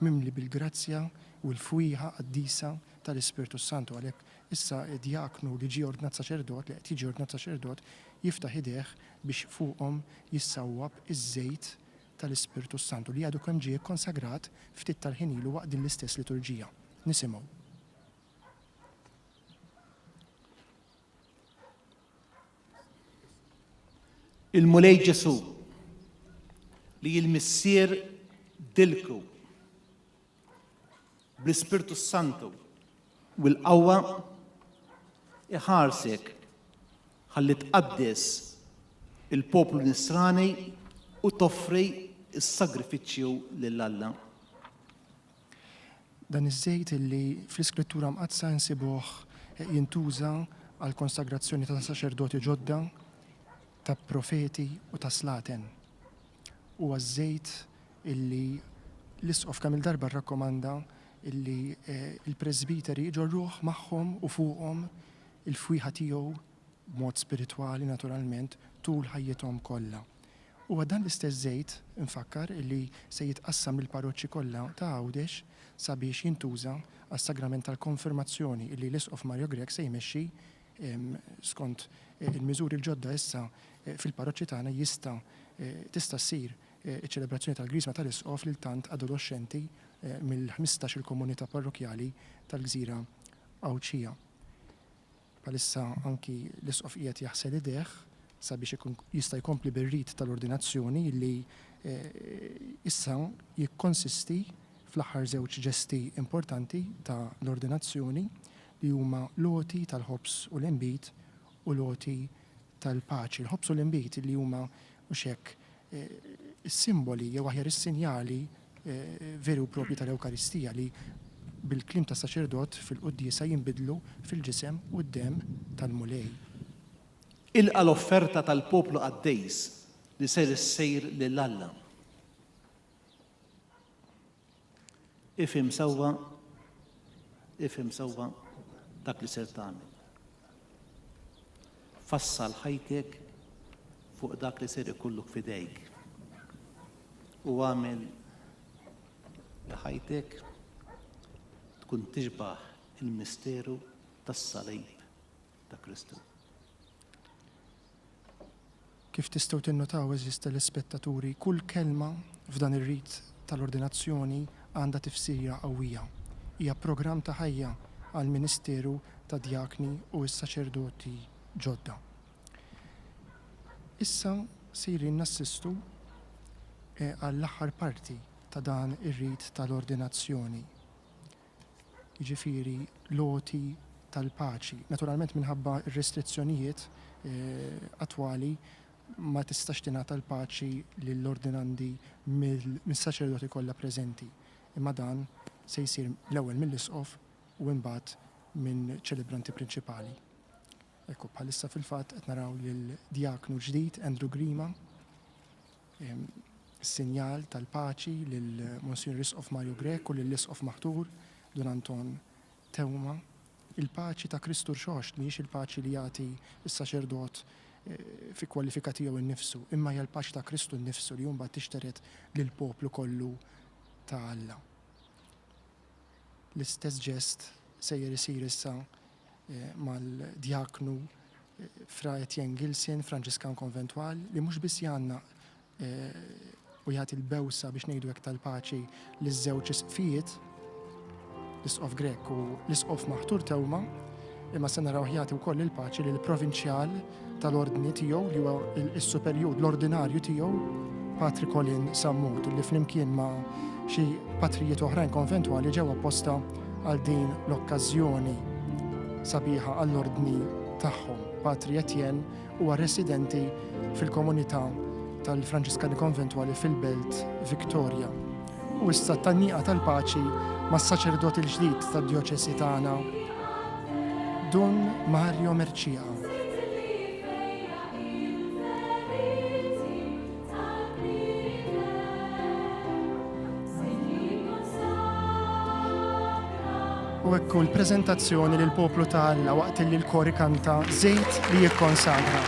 mimli bil-grazzja u l-fwiħa qaddisa tal-Ispirtu Santu. Għalhekk issa djaknu li ġie ordnat saċerdot, li qed jiġi ordnat saċerdot, jiftaħ idejh biex fuqhom jissawwab iż-żejt tal-Ispirtu Santu li għadu kemm ġie konsagrat ftit tal-ħin ilu waqt din l-istess liturġija. Nisimgħu. Il-mulej Ġesu li il-missier dilku bl-Ispirtu Santu u l-qawwa iħarsek ħalli tqaddes il-poplu Nisrani u toffri s-sagrifiċċju lill-Alla. Dan iż-żejt illi fl-Iskrittura mqazza nsibuh jintuża għal konsagrazzjoni ta' saċerdoti ġodda, ta' profeti u ta' slaten. U għaż-żejt illi l-isqof kemm il-darba rrakkomanda illi il-presbiteri ġorruh magħhom u fuqhom il-fwiħa tiegħu b'mod spiritwali naturalment tul ħajjithom kollha. U dan l-istess żejt infakkar illi se jitqassam lill-parroċċi kollha ta' Għawdex sabiex jintuża għas-sagrament tal-konfirmazzjoni illi l-isqof Mario Grek se jmexxi skont il-miżuri l-ġodda issa fil-parroċċi tagħna tista' ssir iċ-ċelebrazzjoni tal-Griżma tal-isqof lil tant adolescenti mill-15 il-komunità parrokjali tal-Gżira Awċija. Palissa anki l-isqof qiegħed jaħsel idejh sabiex jista' jkompli bir-rit tal-ordinazzjoni li issa jikkonsisti fl-aħħar żewġ ġesti importanti ta' l-ordinazzjoni li huma loti tal-ħobs u l-inbit u loti tal-paċi. Il-ħobs u l-inbit li huma mhux hekk is-simboli jew aħjar is-sinjali veru propri tal-Ewkaristija li bil-klim ta' saċerdot fil-qudiesa jinbidlu fil-ġisem u d-dem tal-mulej. Ilqa l-offerta tal-poplu għaddejs li ser issejr lill-Alla. Ifhem sewwa dak li ser tagħmel. Fassal ħajtek fuq dak li ser ikollok f'idejk. U għamel li ħajtek tkun tixbaħ il-misteru tas-salib ta' Kristu. Kif tistgħu tinnotaw eżis telespettaturi, kull kelma f'dan ir-rit tal-ordinazzjoni għandha tifsira qawwija. Hija programm ta' ħajja għall ministeru ta' djakni u s-saċerdoti ġodda. Issa sirin nassistu għall-aħħar parti ta' dan ir-rit tal-ordinazzjoni. Jiġifieri loti tal-paċi. Naturalment minħabba r-restrizzjonijiet attwali ma tistax tingħata l-paċi lill-ordinandi mis-saċerdoti kollha preżenti. Imma dan se jsir l-ewwel mill-isqof u mbagħad minn ċelebranti prinċipali. Ekku bħalissa fil-fatt qed naraw lill-djaknu ġdid Andrew Grima sinjal tal-paċi lil Monsignor Isqof Mario Grek u lill-Isqof Maħtur Don Anton Tewma. Il-paċi ta' Kristu rxoxt mhijiex il-paċi li jagħti s-saċerdot fi kwalifika tiegħu innifsu, imma hija l-paċi ta' Kristu nnifsu li mbagħad tixteret lill-poplu kollu ta' Alla. L-istess ġest sejjer isir issa mal-djaknu Fra Etienne Gilsen, Franġiskan konventwal, li mhux biss jgħanna u jagħti l-bewsa biex ngħidu hekk tal-paċi liż-żewġ isqfijiet, l-Isqof Grek u l-Isqof Maħtur Tewma, imma se naraw jagħti wkoll il-paċi lill provinċjal tal-ordni tiegħu li huwa s-superjur l-ordinarju tiegħu Patri Colin Sammut li flimkien ma' xi patrijiet oħrajn konventwali ġew apposta għal din l-okkażjoni sabiħa għall-ordni tagħhom. Patri Etienne huwa residenti fil-komunità tal-Franċiskani konventwali fil-Belt Victoria. U issa tan-nieqa tal-paċi mas-saċerdot il-ġdid tad-djoċesi tagħna, Don Mario Mercia. U ekku l-preżentazzjoni lil poplu ta' Alla waqt li l-kori kanta Żejt li jikkonsagra.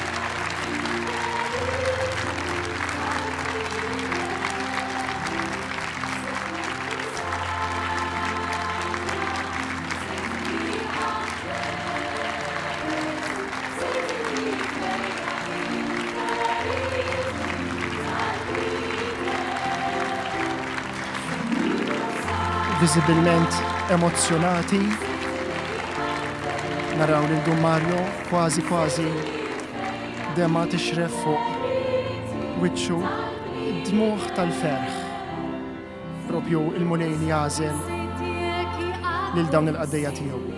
Viżibilment emozzjonati naraw lil Don Mario kważi dema tixref fuq wiċċu dmuħ tal-ferħ. Propju il-mulejn jażel lil dawn il-qaddejja tiegħu.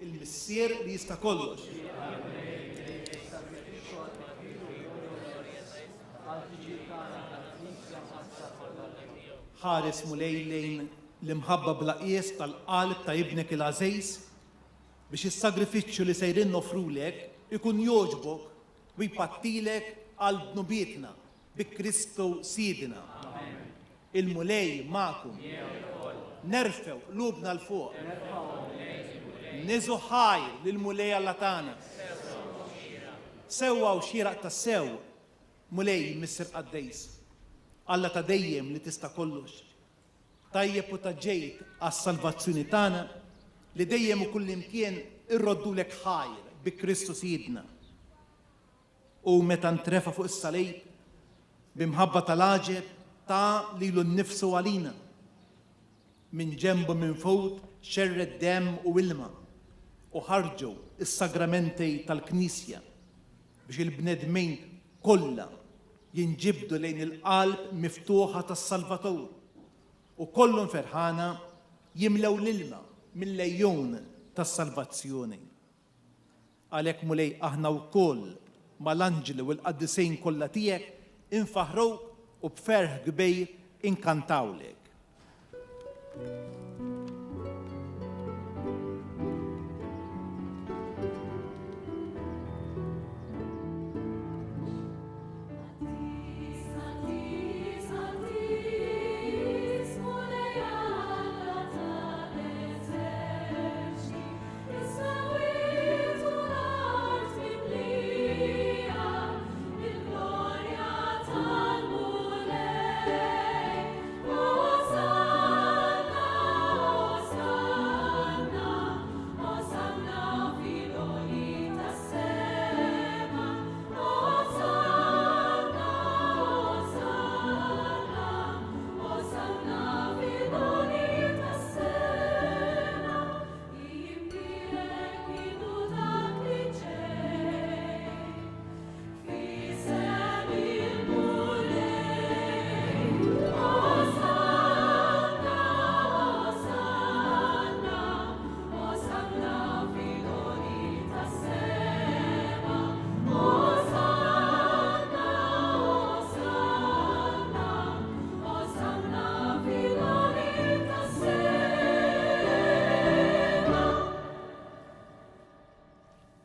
il-missier li jista' kollox. Ħares mulejlejn l-imħabba blaqies tal-qalb ta' ibnek il-għażejs biex is-sagrifiċċju li sejrin nofrulek ikun jogħġbok u jpattilek għal bnubietna بكريستو سيدنا. الملاي معكم. نرفع قلوبنا لفوق. نزو حاير للملاي الله تانا. سوا وشيرة تساو ملاي مصر قديس. الله تديم لتستقلش. طيب وتجيت السلفاتسيوني تانا لديم وكل مكان الردوا لك حاير بكريستو سيدنا. ومتى انترفى فوق الصليب بمحبة العاجب تا ليلو النفس ولينا من جنب من فوق شر الدم والماء وخرجوا الساكرامنتي تالكنيسيا باش البنادمين كلها ينجبدوا لين القلب مفتوحة السلفاتور وكلهم فرحانة يملوا للماء من ليون تالسلفاتسيوني. عليك مولاي احنا وكل مالانجل والقديسين كلها تيك انفهروك وبفرح كبير انكانتاو لك.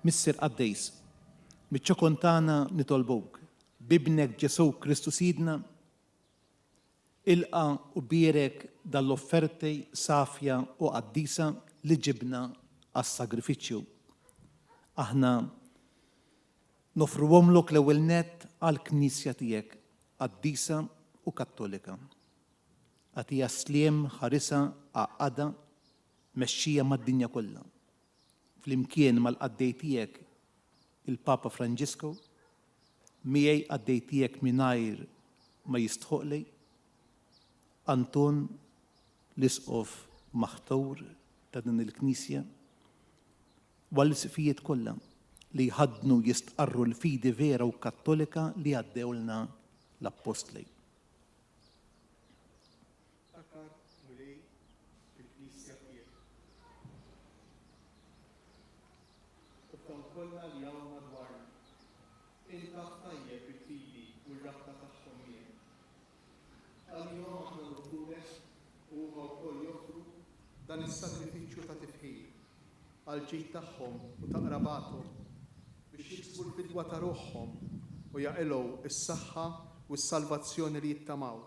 مصر قديس متشكونتانا نطلبوك بابنك جسو كريستو سيدنا القى وبيرك دالوفرتي صافية وقديسة لجبنا الساكريفيتشيو. احنا نفروم لك لولنات على الكنيسة تيك قديسة وكاثوليكا أتيا سليم خارسة عقدة مشية ما الدنيا كلها فلمكين مال قديتيك البابا فرانجيسكو مياي قديتيك مناير ما يستحق لي أنطون لسقف مختور تدن الكنيسة والسفية كلها اللي يهدنوا يستقروا الفيدي فيرا وكاثوليكا اللي يدوا لنا الأبوستلي. كلنا اليوم أدوارنا أنت طيب بالفيدي والرقة تحكمية اليوم احنا نطلبك وهو كل يخرج dan is-sakrifiċċju ta' tifħil għal ġid tagħhom u ta' qrabathom biex jiksbu l-fidwa ta' ruħhom u jaqilgħu s-saħħa u s-salvazzjoni li jittamaw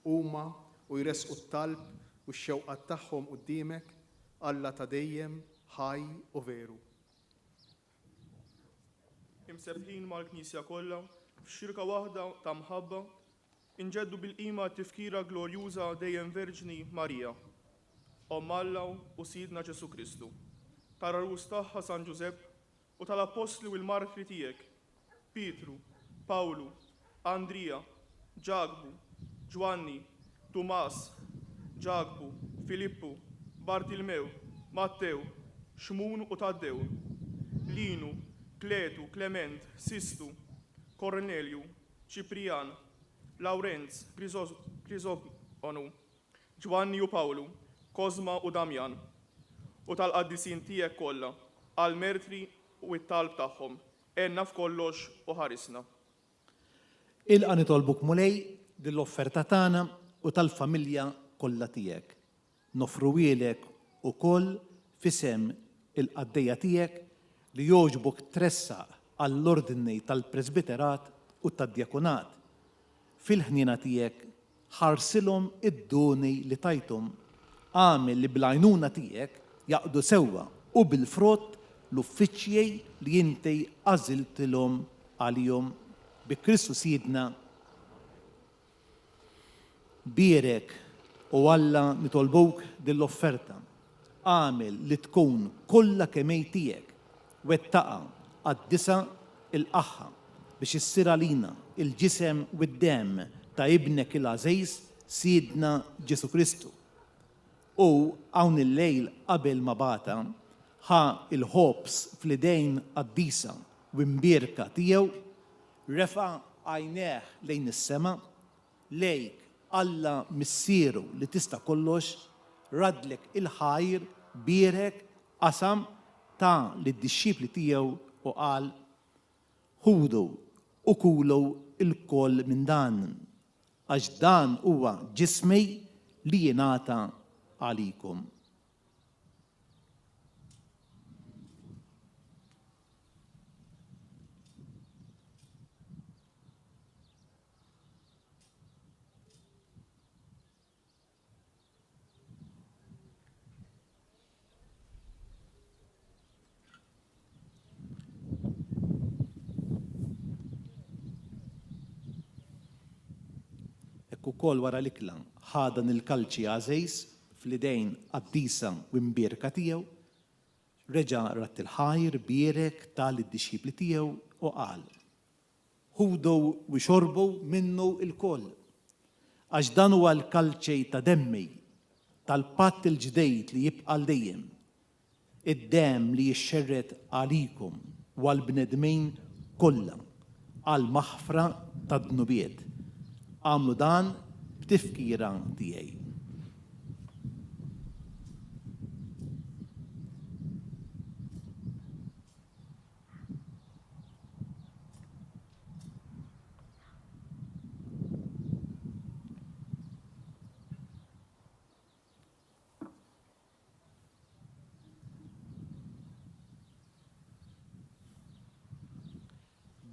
huma u jresqu t-talb u x-xewqat tagħhom quddiemek Alla ta' dejjem ħaj u veru. Imsebħin mal-Knisja kollha f'xirka waħda ta' mħabba inġeddu bil-qima tifkira glorjuża dejjem Verġni Marija, Omm Alla u Sidna Ġesu Kristu, tar-Arus tagħha San Ġusepp u tal-Apostli u l-Martri tiegħek Pietru, Pawlu, Andrija, Ġagbu, Ġwanni, Tumas, Ġagbu, Filippu, Bartilmew, Mattew, Xmun u Taddew, Linu, Kletu, Klement, Sistu, Kornelju, Ċiprian, Lawrenz, Crisogonu, Ġwanni u Pawlu, Kozma u Damjan, u tal-qaddisin tiegħek kollha, għal-mertri u t-talb tagħhom, enna f'kollox u ħarisna. Ilqa nitolbuk mulej dil-offerta tagħna u tal-familja kollha tiegħek. Nofruwielek ukoll fisem il-qaddejja tiegħek li jogħġbok tressaq għall-ordni tal-presbiterat u tad-djakunat fil-ħnina tiegħek ħarsilhom id-doni li tajtum, għamel li bl-għajnuna tiegħek jaqdu sewwa u bil-frott l-uffiċjej li inti għażiltilhom għalihom bi Kristu Sidna. Bierek u Alla nitolbuk dill-offerta. Għamel li tkun kollha kemmej tiegħek wettaqa għad-disa il-qaħħa biex issir għalina il-ġisem u d-dem ta' ibnek il-għażejs Sidna Ġesu Kristu. U hawn il-lejl qabel ma bata ħa il-ħobs fl-idejn għad-disa u mbierka tiegħu, refa' għajneħ lejn is-sema, lejk Alla missieru li tista' kollox, radlek il-ħajr bierek qasam ta' lid-dixxipli tiegħu u qal: ħudu u kulu il-koll minn dan, għax dan huwa ġismi li jingħata għalikom. Ukoll wara l-ikla ħadan il-kalċi għażejs fl-idejn għad-disa u mbierka tiegħu, reġa' rat il-ħajr bierek tal-dixxipli tiegħu u qal: ħudu u xorbu minnu il-koll, għax dan huwa l-kalċej ta' demmi tal-patt il-ġdejt li jibqa' dejjem, id-dem li jixxerret għalikom u għall-bnedmin kollha għal maħfra tad-dnubiet. Għamlu dan b'tifkira tiegħi.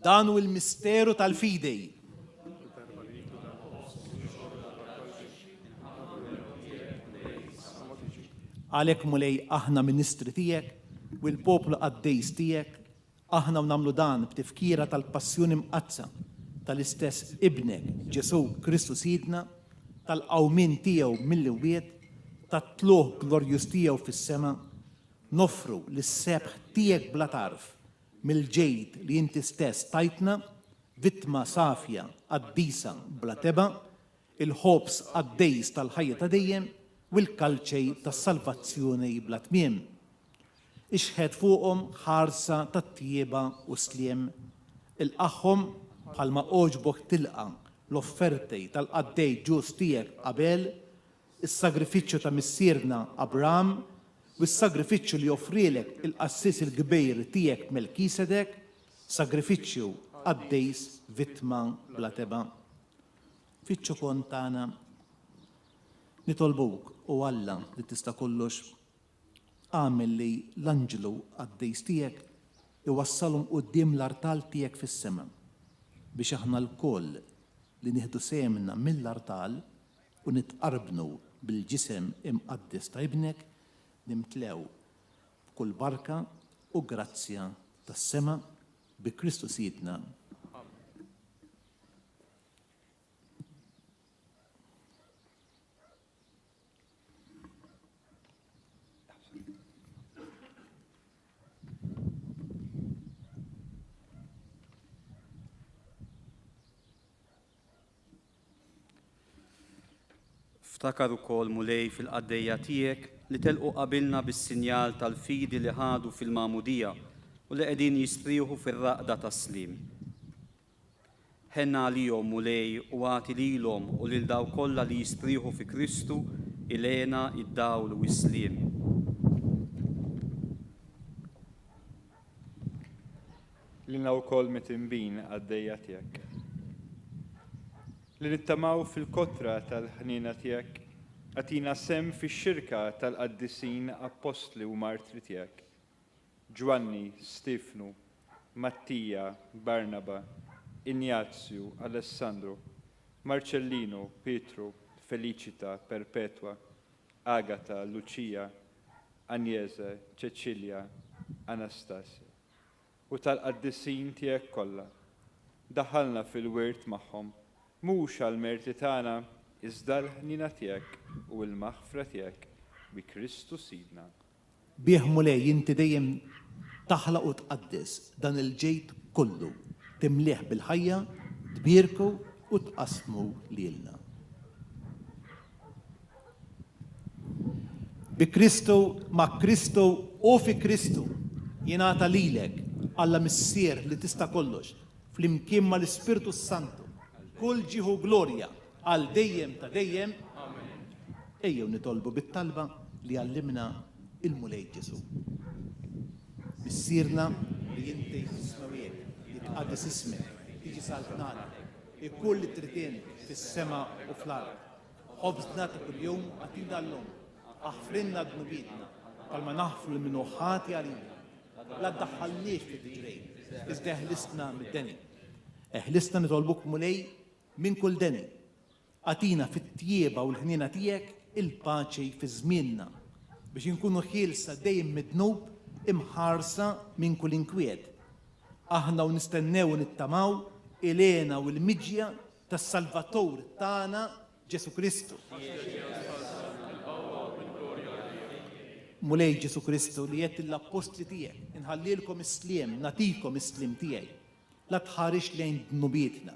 Dan hu l-misteru tal-fidej. Għalhekk mulej aħna ministri tiegħek u l-poplu għaddejs tiegħek, aħna nagħmlu dan b'tifkira tal-passjoni mqazza tal-istess ibnek Ġesu Kristu Sidna, tal-qawmin tiegħu mill-imwiet, tat-tluħ glorjuż tiegħu fis-sema, nofru lis-sebħ tiegħek bla tarf mill-ġejt li inti stess tajtna, vittma safja qaddisa bla teba, il-ħobs għaddejs tal-ħajja ta' dejjem u l-kalċej tas-salvazzjoni bla tmiem. Ixħed fuqhom ħarsa tat-tjieba u sliem, ilqaħħom bħalma oġbok tilqa l-offertej tal-qaddej ġus tiegħek qabel, is-sagrifiċċju ta' missierna Abraham u s-sagrifiċċju li joffrilek il-qassis il-kbejr tiegħek Melkisedek, sagrifiċċju qaddejs vittma bla teba. Fiċċu kont tagħna nitolbuk u Alla li tista' kollox, għamel li l-anġelu għaddejs tiegħek iwassalhom quddiem l-artal tiegħek fis-sema biex aħna l-koll li nieħdu semna mill-artal u nitqarbnu bil-ġisem imqaddis ta' ibnek nimtlew b'kull barka u grazzja tas-sema bi Kristu Sidna. Ftakar ukoll mulej fil-qaddejja tiegħek li telqu qabilna bis-sinjal tal-fidi li ħadu fil-magħmudija u li qegħdin jistrieħu fir-raqda tas-slim. Ħenna għalihom mulej u għati lilhom u lil daw kollha li jistrieħu fi Kristu ilena id-dawl u s-sliem. Lilna wkoll mitimbin għaddejja tiegħek. Li nittamaw fil-kotra tal-ħnina tiegħek, għatina sem fix-xirka tal-qaddisin apostli u martri tiegħek. Ġwanni, Stifnu, Mattija, Barnaba, Ignazju, Alessandro, Marcellino, Pietru, Felicita, Perpetua, Agata, Lucia, Agnese, Cecilia, Anastasia. U tal-qaddisin tiegħek kollha. Daħalna fil-wirt magħhom, mhux għall-merti tagħna, iżda l-ħnina tiegħek u l-maħfra tiegħek bi Kristu Sidna. Bih mulej inti dejjem taħlaq u tqaddis dan il-ġejt kollu, timliħ bil-ħajja, tbierku u tqasmu lilna. Bi Kristu, ma' Kristu u fi Kristu jingħata lilek Alla missier li tista' kollox flimkien mal-Ispirtu Santu kull ġieħu glorja għal dejjem ta' dejjem. Ejjew nitolbu bit-talba li għallimna il-mulej Ġesu. Missierna li inti tismawiek, li tqaddis ismek, tiġi saltnana, ikull li tritien fis-sema u fl-ard. Ħobżna ta' kuljum għatina l-lum, aħfrinna d-nubitna, palma naħfru minnu ħati għalina. La ddaħħalniex fid-diġrej, iżda eħlistna mid-deni. Eħlistna nitolbuk mulej minn kull deni. Għatina fit-tjieba u l-ħnina tiegħek il-paċi fi żmienna biex inkunu ħielsa dejjem mid-dnub imħarsa minn kull inkwiet. Aħna u nistennew u nittamaw ilena u l-miġja tas-Salvatur tagħna Ġesu Kristu. Mulej Ġesu Kristu li jett l-apostli tiegħek, inħallilkom is-sliem, natikom is-sliem tiegħi. La tħarix lejn dnubietna,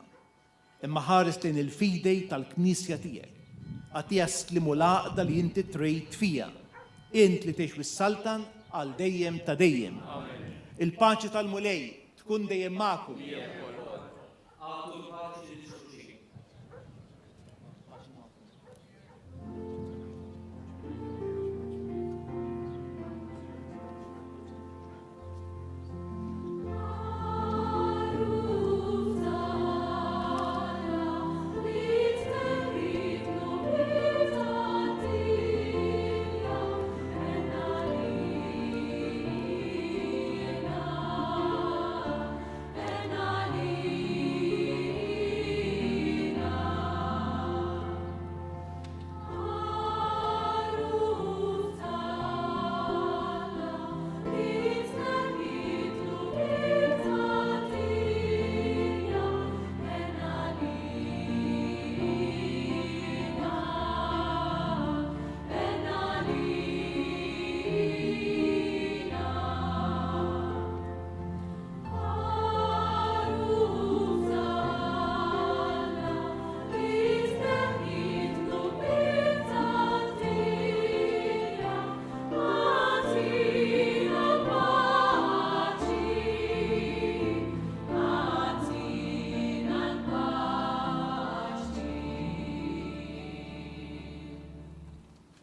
imma ħares lejn il-fidej tal-Knisja tiegħek. Għatija slimu l-għaqda li inti trid fija. Int li tgħix fis-saltan għal dejjem ta' dejjem. Il-paċi tal-mulej tkun dejjem magħkom.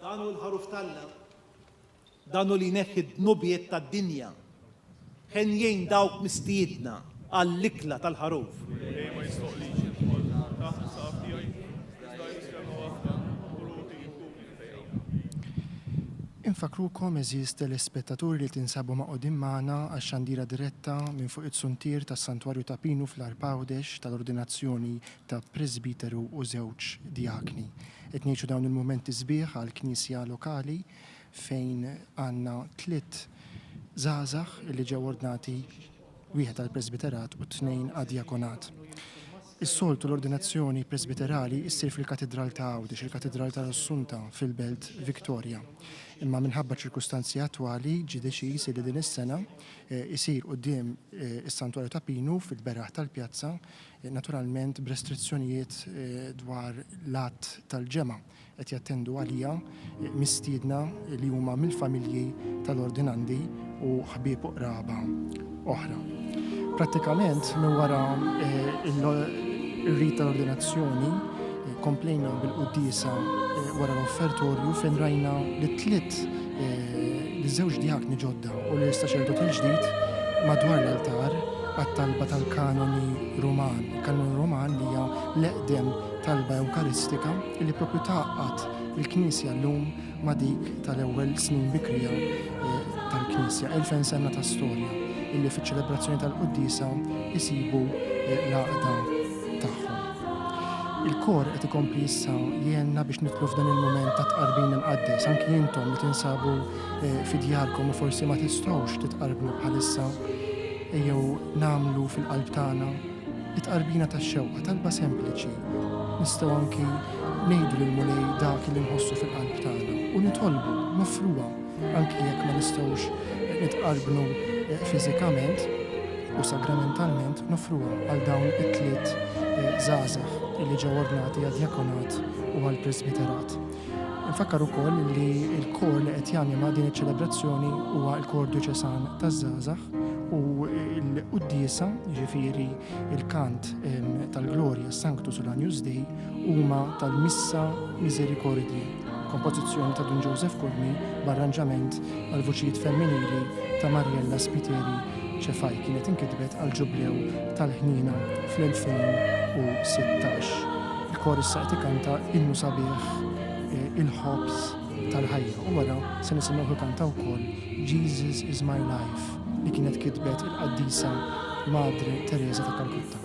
Danu l-ħaruf talla, danu li neħi d-nubiet ta' dinja, ħen jgħin dawk mistiedna għall-ikla tal-ħaruf. Ma jistoqliġ il-kol taħt saqaf tiegħi, iżda jiskema waħda u ruti jkunu fejn. Infakrukom eżis telespettaturi li tinsabu ma' qudiem magħna għax-xandira diretta minn fuq it-suntir tas-Santwarju ta' Pinu fl-Arpawdex tal-ordinazzjoni ta' Presbiteru u żewġ diakni. Qed ngħixu dawn il-mumenti sbieħ għall-Knisja lokali fejn għandna 3 żgħażagħ li ġew ordnati, wieħed għall-Presbiterat u 2 għad-Djakonat. Is-soltu l-ordinazzjoni presbiterali issir fil-Katedral ta' Għawdex, il-Katedral ta' Assunta fil-Belt Viktorja. Imma minħabba ċirkustanzi attwali ġie deċiż li din is-sena isir quddiem is-Santwarju ta' Pinu fil-beraħ tal-pjazza, naturalment b'restrizzjonijiet dwar l-att tal-ġemgħa qed jattendu għalija mistiedna li huma mill-familji tal-ordinandi u ħbieb u qraba oħra. Prattikament minn wara il-rit tal-ordinazzjoni komplejna bil-qudiesa wara l-offertorju fejn rajna li 3 li żewġ diakni ġodda u li saċerdot il-ġdid madwar l-altar għat-talba tal-kanoni Roman. Il-kanoni Roman li hija l-eqdem talba Ewkaristika li proprju taqqat il-Knisja llum ma' dik tal-ewwel snin bikrija tal-Knisja, 2000 sena ta' storja illi fiċ-ċelebrazzjoni tal-qudiesa isibu l-għaqda tagħhom. Il-kor qed ikompli issa jenna biex nitlu f'dan il-moment ta' tqarbin imqaddes, anki jintom li tinsabu fi djarkom u forsi ma tistgħux titqarbnu bħalissa, ejjew namlu fil-qalb tagħna it-qarbina tax-xewqa talba sempliċi. Nistgħu anki ngħidu lil Mulej dak li nħossu fil-qalb tagħna u nitolbu, nofruha anki jekk ma nistgħux nitqarbnu fiżikament u sagramentalment nofruha għal dawn it-tliet żgħażagħ li ġew ordnati għad-djakonat u għall-presbiterat. Infakkar ukoll li l-kor li qed janima din iċ-ċelebrazzjoni huwa l-kor Dioċesan taż-żgħażagħ u l-quddiesa, jiġifieri il-kant tal-Glorja Sanctus u l-Agnus Dei huma tal-Missa Misericordie, kompożizzjoni ta' Dun Joseph Kurmi b'arranġament għal voċijiet femminili ta' Mariella Spiteri ċefaj kienet inkitbet għal ġublew tal-ħnina fl-2016. Il-kor issa qed ikanta innu sabiħ il-ħobs tal-ħajja u wara se nisimgħu kanta wkoll Jesus is my life li kienet kitbet il-qaddisa Madre Teresa ta' Kalkutta.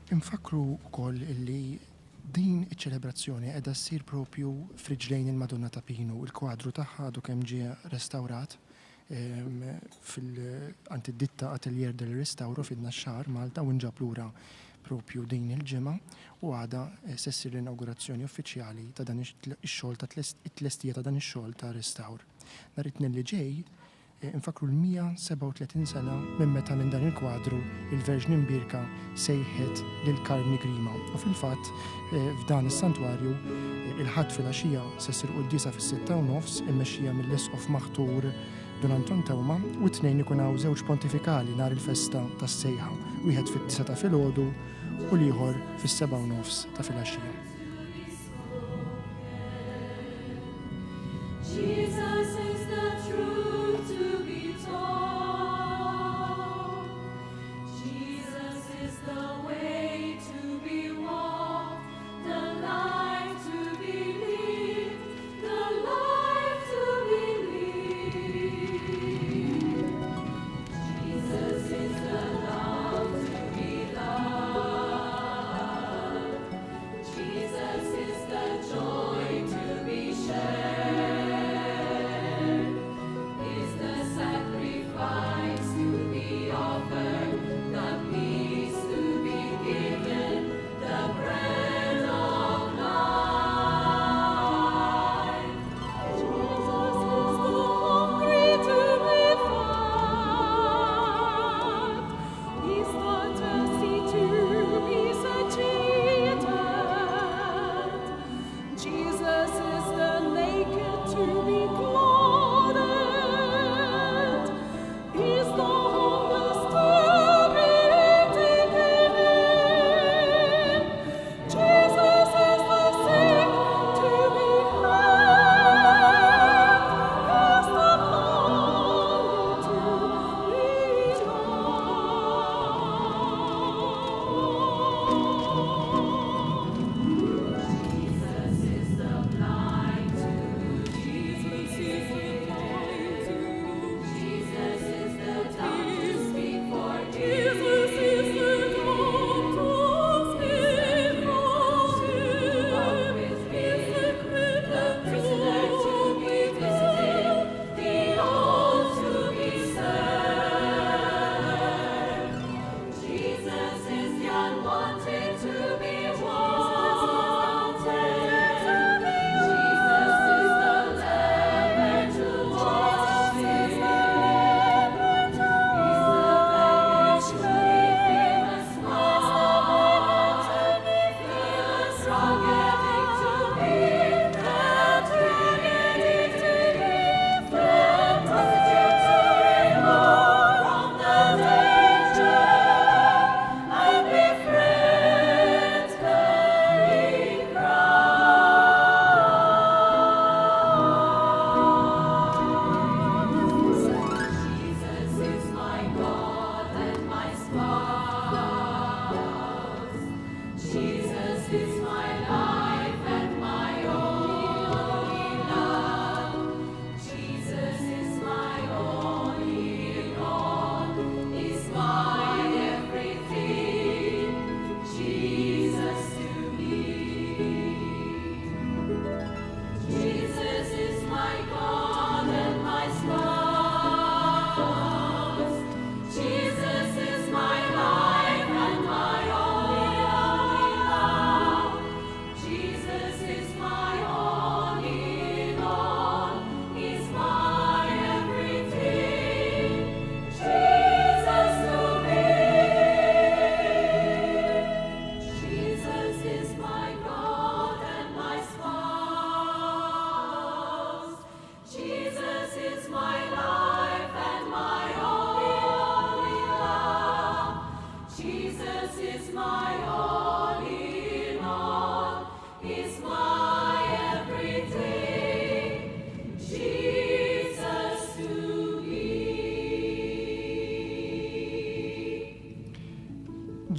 Infakru wkoll li din iċ-ċelebrazzjoni qiegħda ssir propju f'riġlejn il-Madonna ta' Pinu. Il-kwadru tagħha għadu kemm ġie restawrat fil-ditta Atelier del Restauro fin-Naxxar Malta u nġab lura propju din il-ġimgħa u għada se ssir l-inawgurazzjoni uffiċjali ta' dan ix-xogħol ta' it-tlestija ta' dan ix-xogħol ta' restawr. Nhar it-tnien li ġej infakru l-137 sena minn meta minn dan il-kwadru il-Verġni Mbirka sejħet lil Karni Grima. U fil-fatt f'dan is-santwarju il-ħadd fil-għaxija se ssir qudiesa fis-6:30 immexxija mill-Isqof Maħtur Don Anton Tewma u t-tnejn ikun hawn żewġ pontifikali nhar il-festa tas-sejħa, wieħed fit-9 ta' filgħodu u l-ieħor fis-7:30 ta' filgħaxija. Jesus is the joy to be shared.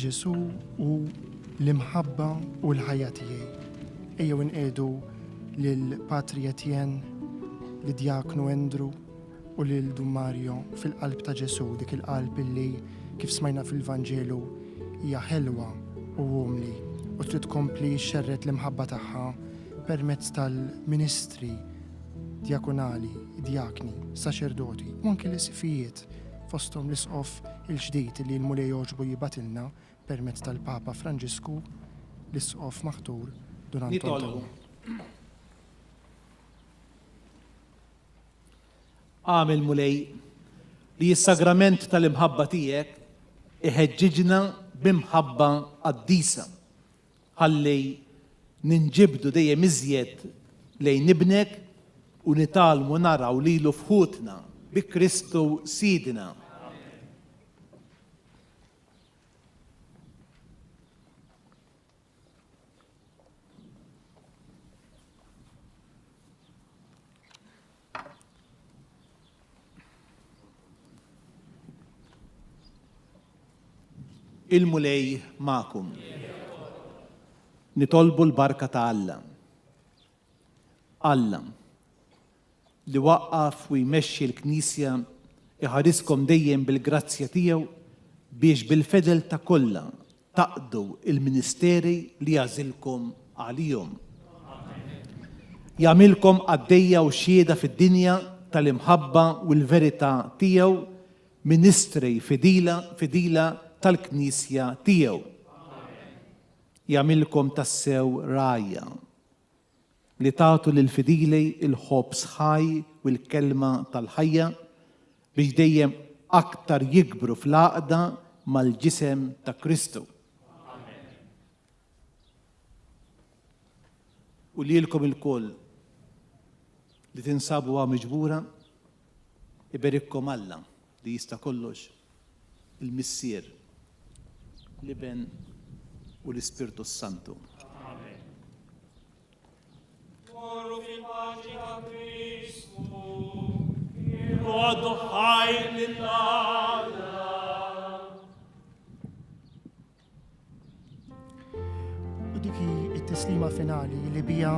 Ġesu u l-imħabba u l-ħajja tiegħi. Ejjew inqedu lil Patri Etienne, li Djaknu Endru u lil Dum Mario fil-qalb ta' Ġesu, dik il-qalb illi kif smajna fil-Vanġelu hija ħelwa u umli u trid tkompli xerret l-imħabba tagħha permezz tal-ministri djakonali, djakni, saċerdoti, u anke l-isfijiet fosthom l-isqof il-ġdid li l-Mulej Oġbu jibatilna permezz tal-Papa Franġisku l-isqof maħtur Don Antonio. Għamil Mulej li s-sagrament tal-imħabba tiegħek iħeġġiġna b'imħabba qaddisa ħalli ninġibdu dejjem iżjed lejn ibnek u nitalmu naraw lilu fħutna bi Kristu Sidina. Il-Mulej ma'kum. Nitolbu l-barka ta' Alla. Alla li waqqaf u jmexxi l-Knisja iħariskom dejjem bil-grazzja tiegħu biex bil-fedel ta' kollha taqdu il-ministeri li jażilkom għalihom. Jagħmilkom għaddejja u xhieda fid-dinja tal-imħabba u l-verità tiegħu, ministri fidila tal-Knisja tiegħu. Jagħmilkom tassew rajja li tagħtu lil fidili il-ħobb sħaj u l-kelma tal-ħajja biex dejjem aktar jikbru fl-għaqda mal-ġisem ta' Kristu. U lilkom il-koll li tinsabu miġbura iberikkom Alla li jista' kollox, il-Missier, l-Iben u l-Ispirtu Santu. Għaddu ħajn l-għala. U diki it-teslima finali li bija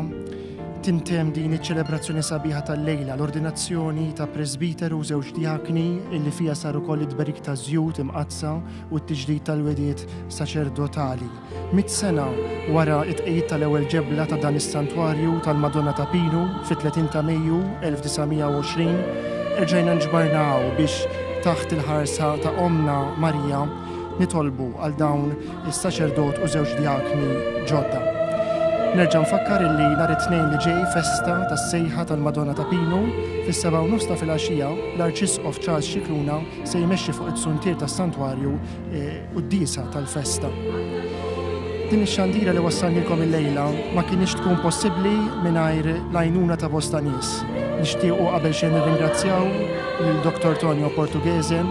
tintem din iċ-ċelebrazzjoni sabiħa tal-lejla, l-ordinazzjoni ta' presbiteru u żewġ djakni illi fija saru koll id-berik ta' żjud imqazza u t-tiġdid tal-wediet saċerdotali. 100 sena wara it-tqejjid tal-ewwel ġebla ta' dan is-santwarju tal-Madonna ta' Pinu fit-30 ta' Mejju 1920 erġajna nġbarnaw biex taħt il-ħarsa ta' Omna Marija nitolbu għal dawn is-saċerdot u żewġ djakni ġodda. Nerġa' nfakkar illi nhar it-tnejn li ġej festa tas-sejħa tal-Madonna ta' Pinu fis-7:30 ta' filgħaxija l-Arċisqof Charles Scicluna se jmexxi fuq it-suntier tas-santwarju qudiesa tal-festa. Din ix-xandira li wassalnilkom il-lejla ma kienx tkun possibbli mingħajr l-għajnuna ta' bosta nies. Nixtiequ qabel xejn nirringrazzjaw lil Dr. Tonio Portuguese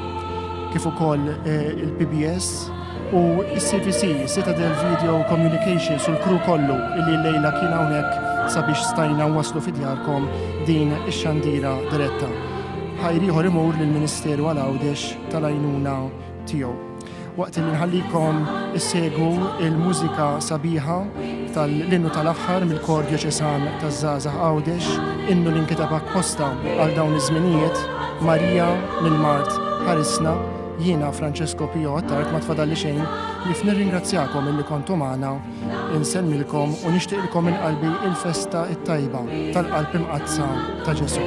kif ukoll il-PBS u il-CVC, Citadel Video Communication, sul kru kollu illi l-lejla kien hawnhekk sabiex stajna waslu fidjarkom din ix-xandira diretta. Ħajriħor imur lill-Ministeru għal-Għawdex tal-għajnuna tiegħu. Waqt li nħallikom issegu il-mużika sabiħa tal-innu tal-aħħar mill-Kor Djoċesan taż-Żgħażagħ Għawdex, innu li nkiteb apposta għal dawn iż-żminijiet, Marija mill-Mart ħarisna, jiena Francesco Pio Attart ma tfadalli xejn li nirringrazzjakom illi kontu magħna, insemmilkom u nixtieqilkom minn qalbi il-festa it-tajba tal-qalb imqazza ta' Ġesu.